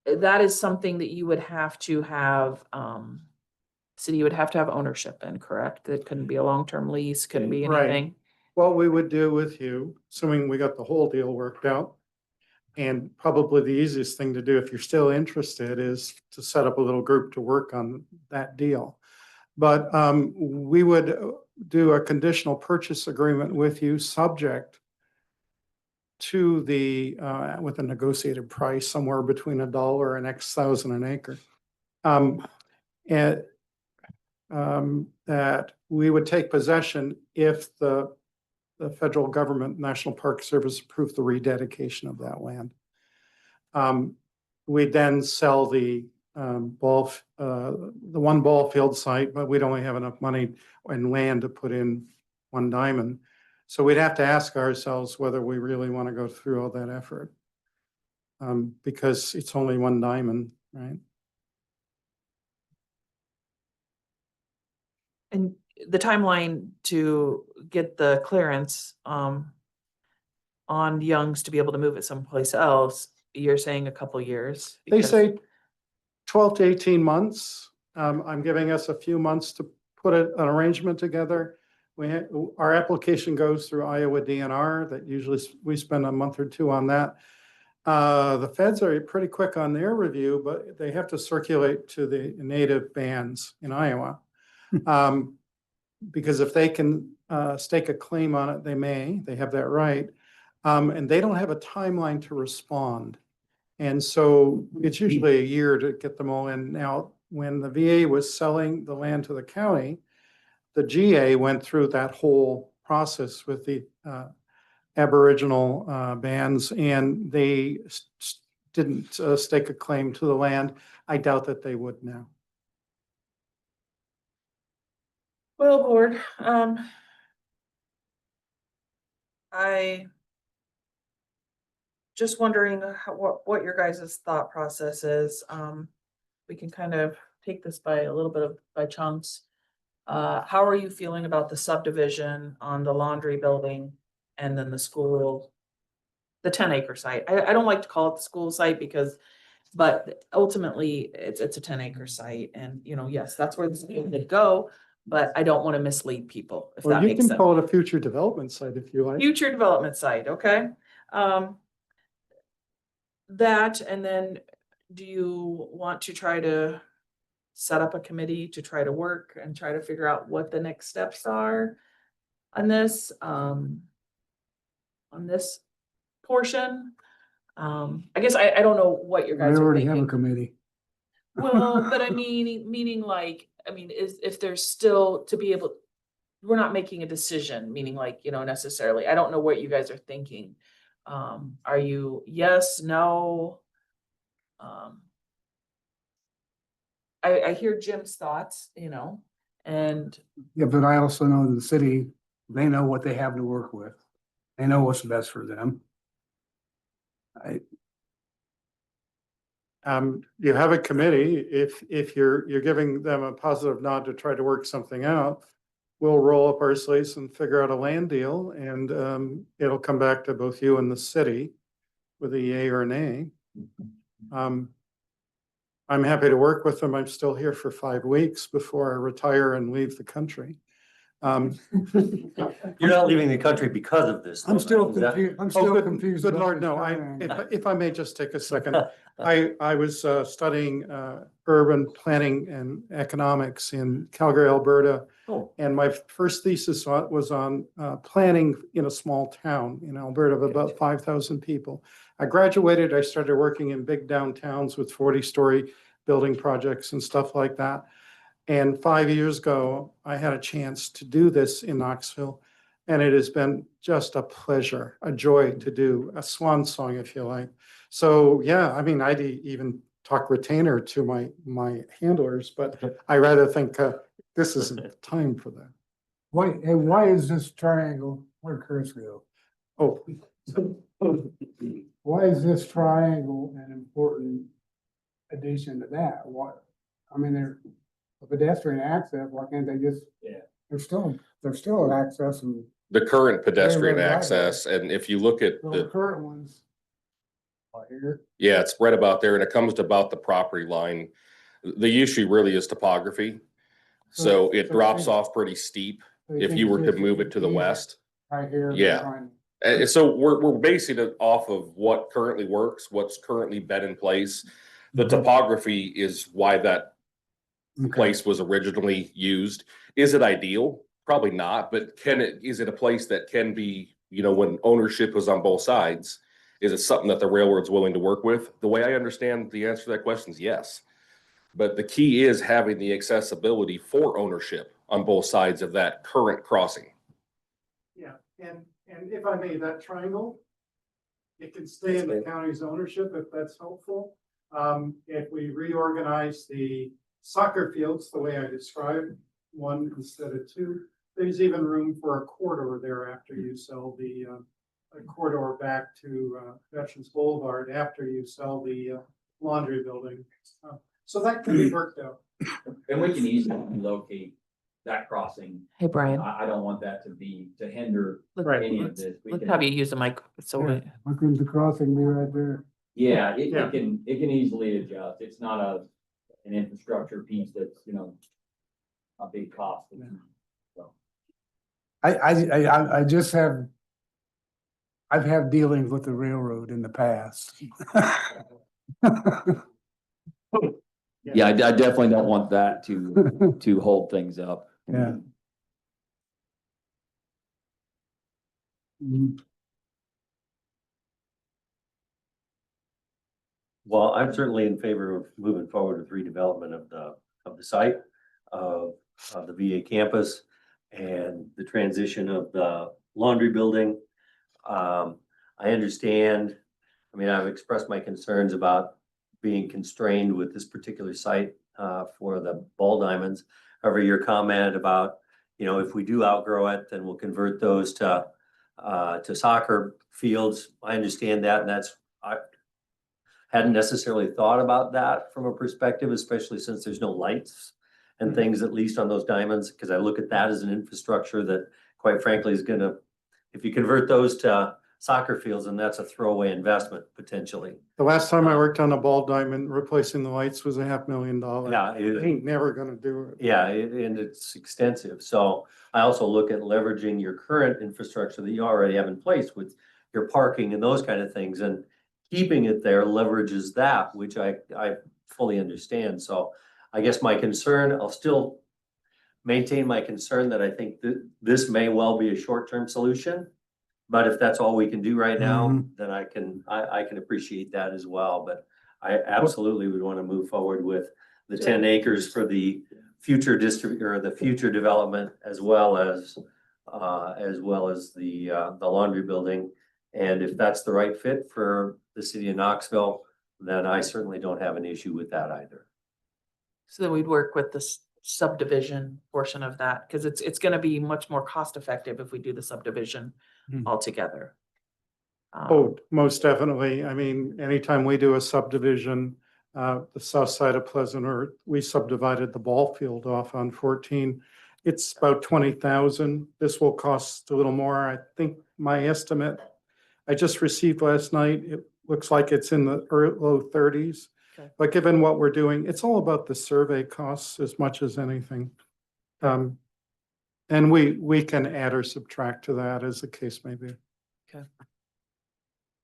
That is something that you would have to have, city would have to have ownership in, correct? It couldn't be a long-term lease, couldn't be Right. anything. What we would do with you, assuming we got the whole deal worked out, and probably the easiest thing to do if you're still interested is to set up a little group to work on that deal. But we would do a conditional purchase agreement with you, subject to the, with a negotiated price somewhere between $1 and X thousand an acre. And that we would take possession if the federal government, National Park Service approved the rededication of that land. We then sell the one ball field site, but we'd only have enough money and land to put in one diamond. So we'd have to ask ourselves whether we really want to go through all that effort. Because it's only one diamond, right? And the timeline to get the clearance, on Young's to be able to move it someplace else, you're saying a couple years? They because- say 12 to 18 months. I'm giving us a few months to put an arrangement together. Our application goes through Iowa DNR, that usually we spend a month or two on that. The feds are pretty quick on their review, but they have to circulate to the native bands in Iowa. Because if they can stake a claim on it, they have that right. And they don't have a timeline to respond. And so it's usually a year to get them all in. Now, when the VA was selling the land to the county, the GA went through that whole process with the Aboriginal bands, and they didn't stake a claim to the land. I doubt that they would now. Well, board, I just wondering what your guys' thought process is. We can kind of take this by a little bit of by chunks. How are you feeling about the subdivision on the laundry building and then the school? The 10-acre site. I don't like to call it the school site because, but ultimately it's a 10-acre site and, you know, yes, that's where the school would go. But I don't want to mislead people, if Well, that you makes can sense. call it a future development site if you like. Future development site, okay? That, and then do you want to try to set up a committee to try to work and try to figure out what the next steps are on this portion? I guess I don't know what you We guys are already have a thinking. committee. Well, but I meaning like, is if there's still to be able, we're not making a decision, meaning like, you know, necessarily, I don't know what you guys are thinking. Are you yes, no? I hear Jim's thoughts, you know, and Yeah, but I also know the city, they know what they have to work with. They know what's best for them. You have a committee. If you're giving them a positive nod to try to work something out, we'll roll up our sleeves and figure out a land deal, and it'll come back to both you and the city with a yay or nay. I'm happy to work with them. I'm still here for 5 weeks before I retire and leave the country. You're not leaving the country because of this. I'm though, still is that- confused, I'm Oh, still good, confused. good about Lord, this no, triangle. if I may just take a second. I was studying urban planning and economics in Calgary, Alberta. Oh. And my first thesis was on planning in a small town in Alberta of about 5,000 people. I graduated, I started working in big downtowns with 40-story building projects and stuff like that. And 5 years ago, I had a chance to do this in Knoxville. And it has been just a pleasure, a joy to do, a swan song, if you like. So, yeah, I mean, I'd even talk retainer to my handlers, but I rather think this isn't the time for that. Why is this triangle, where'd Chris go? Oh, Why is this triangle an important addition to that? What, I mean, they're a pedestrian access, why can't they just? Yeah. There's still an access and The current pedestrian right there. access, and if you look at the the, current ones. Right here. yeah, it's right about there and it comes to about the property line. The issue really is topography. So it drops off pretty steep if you were to move it to the west. Right here. Yeah. And so we're basing it off of what currently works, what's currently been in place. The topography is why that place was originally used. Is it ideal? Probably not, but is it a place that can be, you know, when ownership is on both sides, is it something that the railroad's willing to work with? The way I understand the answer to that question is yes. But the key is having the accessibility for ownership on both sides of that current crossing. yeah, and if I may, that triangle, it can stay in the county's ownership if that's helpful. If we reorganize the soccer fields the way I described, 1 instead of 2, there's even room for a corridor there after you sell the corridor back to Veterans Boulevard after you sell the laundry building. So that can be worked out. And we can easily locate that crossing. hey, Brian, I don't want that to hinder Right. any of this. We let's can- have you use the mic, so Why couldn't the crossing be right there? Yeah, Yeah. it can easily adjust. It's not an infrastructure piece that's, you know, a big cost. So, I just have. I've had dealings with the railroad in the past. yeah, I definitely don't want that to hold things up. Yeah. Mhm. Well, I'm certainly in favor of moving forward with redevelopment of the site, of the VA campus and the transition of the laundry building. I understand, I mean, I've expressed my concerns about being constrained with this particular site, for the ball diamonds. However, your comment about, if we do outgrow it, then we'll convert those to soccer fields. I understand that, and I hadn't necessarily thought about that from a perspective, especially since there's no lights and things, at least on those diamonds, because I look at that as an infrastructure that, quite frankly, is gonna, if you convert those to soccer fields, and that's a throwaway investment potentially. The last time I worked on a ball diamond, replacing the lights was $500,000. Yeah, Ain't never gonna do it. yeah, and it's extensive. So I also look at leveraging your current infrastructure that you already have in place with your parking and those kind of things, and keeping it there leverages that, which I fully understand. So I guess my concern, I'll still maintain my concern that I think that this may well be a short-term solution. But if that's all we can do right now, then I can appreciate that as well. But I absolutely would want to move forward with the 10 acres for the future district, or the future development, as well as the laundry building. And if that's the right fit for the city of Knoxville, then I certainly don't have an issue with that either. So then we'd work with this subdivision portion of that, because it's gonna be much more cost effective if we do the subdivision altogether. Oh, most definitely. I mean, anytime we do a subdivision, the south side of Pleasant, or we subdivided the ball field off on 14. It's about 20,000. This will cost a little more. I think my estimate I just received last night, it looks like it's in the low 30s. Okay. But given what we're doing, it's all about the survey costs as much as anything. And we can add or subtract to that as the case may be.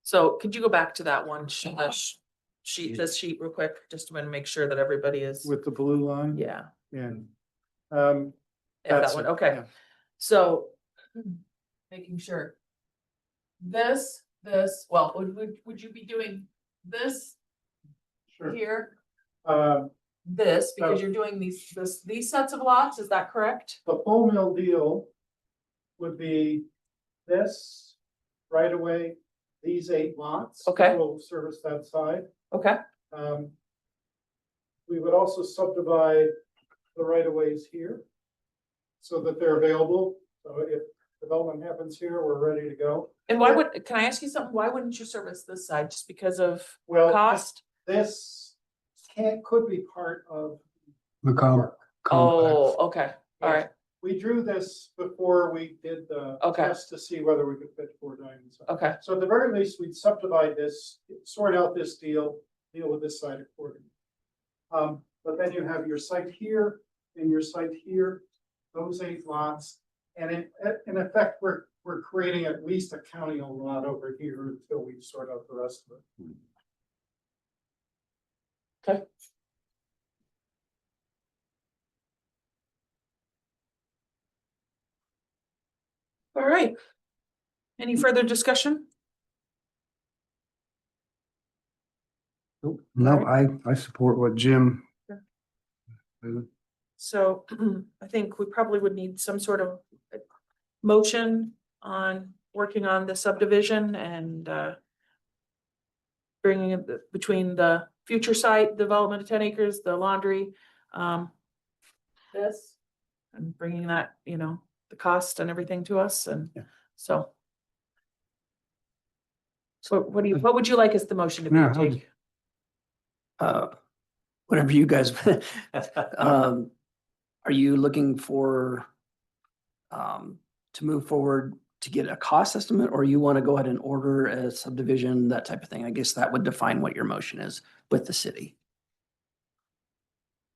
So could you go back to that one sheet, this sheet real quick, just to make sure that everybody is, With the blue line? yeah, Yeah. yeah, That's that one, it, okay. yeah. So making sure. This, well, would you be doing this Sure. here, The because you're doing these sets of lots, is that correct? full mill deal would be this right away, these 8 lots. Okay. Will service that side. Okay, We would also subdivide the right of ways here so that they're available. So if development happens here, we're ready to go. and can I ask you something? Why wouldn't you service this side? Just because of Well, cost? this could be part of. The complex. Oh, okay, all right, We drew this before we did the Okay. test to see whether we could fit 4 diamonds. okay, So at the very least, we'd subdivide this, sort out this deal with this side accordingly. But then you have your site here and your site here, those 8 lots. And in effect, we're creating at least a county-owned lot over here until we sort out the rest of it. okay. All right. Any further discussion? No, I support what Jim. So I think we probably would need some sort of motion on working on the subdivision and bringing it between the future site development of 10 acres, the laundry, this, and bringing that, the cost and everything to us. And so. So what would you like us the motion to be, Yeah, Jake? Whatever you guys, are you looking for to move forward to get a cost estimate, or you want to go ahead and order a subdivision, that type of thing? I guess that would define what your motion is with the city.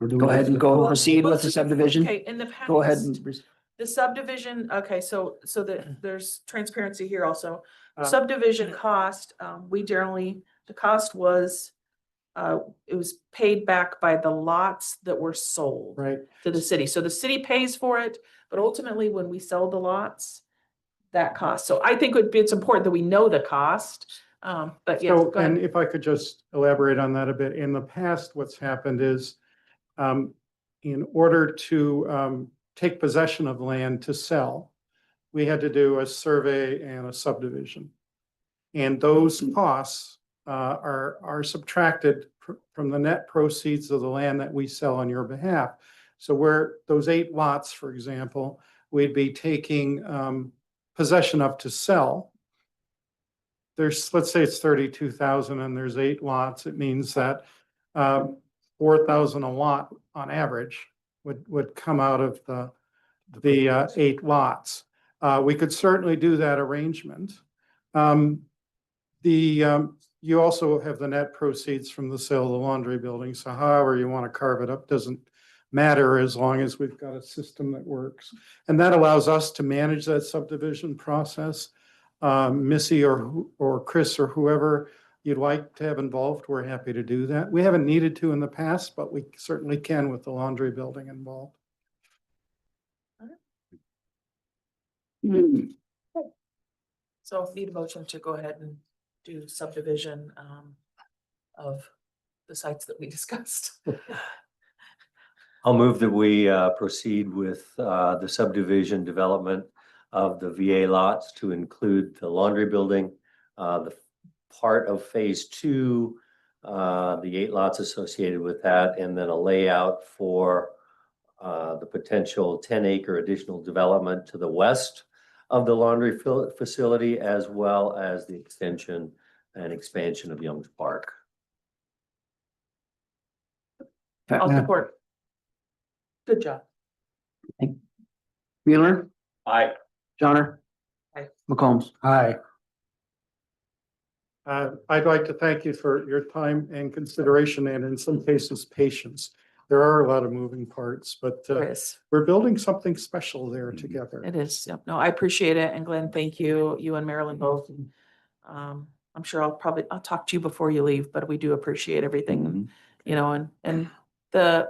Go ahead and go proceed with the subdivision. Okay, in the past. Go ahead and. The subdivision, okay, so that there's transparency here also. Subdivision cost, the cost was, it was paid back by the lots that were sold Right. to the city. So the city pays for it, but ultimately when we sell the lots, that cost. So I think it's important that we know the cost. But yes, So, go and ahead. if I could just elaborate on that a bit, in the past, what's happened is, in order to, take possession of land to sell, we had to do a survey and a subdivision. And those costs, are subtracted from the net proceeds of the land that we sell on your behalf. So where those 8 lots, for example, we'd be taking, possession of to sell. There's, let's say it's 32,000 and there's 8 lots, it means that 4,000 a lot on average would come out of the 8 lots. We could certainly do that arrangement. You also have the net proceeds from the sale of the laundry building, so however you want to carve it up doesn't matter as long as we've got a system that works. And that allows us to manage that subdivision process. Missy or Chris or whoever you'd like to have involved, we're happy to do that. We haven't needed to in the past, but we certainly can with the laundry building involved. So need a motion to go ahead and do subdivision, of the sites that we discussed. I'll move that we proceed with the subdivision development of the VA lots to include the laundry building, the part of phase 2, the 8 lots associated with that, and then a layout for the potential 10-acre additional development to the west of the laundry facility, as well as the extension and expansion of Young's Park. I'll support. Good job. Mueller, Aye. Johnner. Aye. McCombs. Aye. I'd like to thank you for your time and consideration and in some cases patience. There are a lot of moving parts, but Chris, we're building something special there together. it is. Yep. No, I appreciate it. And Glenn, thank you. You and Marilyn both. I'm sure I'll talk to you before you leave, but we do appreciate everything, you know, and the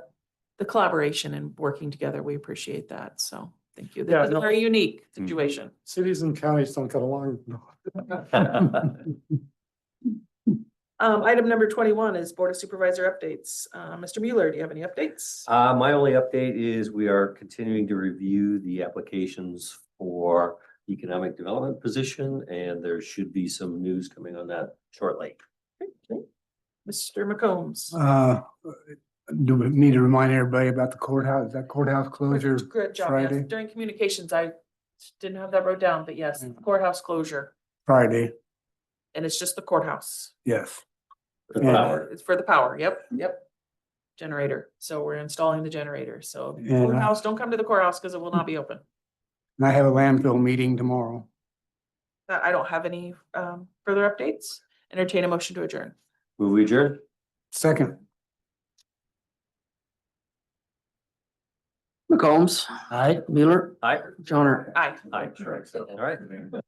collaboration and working together. We appreciate that. So thank you. This Yeah, is a no. very unique situation. Cities and counties don't get along. Item number 21 is Board of Supervisor updates. Mr. Mueller, do you have any updates? My only update is we are continuing to review the applications for economic development position, and there should be some news coming on that shortly. Okay. Mr. McCombs. Do we need to remind everybody about the courthouse, that courthouse closure? Good job. Yes. Friday? During communications, I didn't have that wrote down, but yes, courthouse closure. Friday, And it's just the courthouse. yes. For the Yeah. power. It's for the power. Yep. Generator. So we're installing the generator. So Yeah. courthouse, don't come to the courthouse because it will not be open. And I have a landfill meeting tomorrow. I don't have any further updates. Entertain a motion to adjourn. Move adjourned. Second. McCombs. Mueller, Aye. Johnner. Aye. Aye. All right.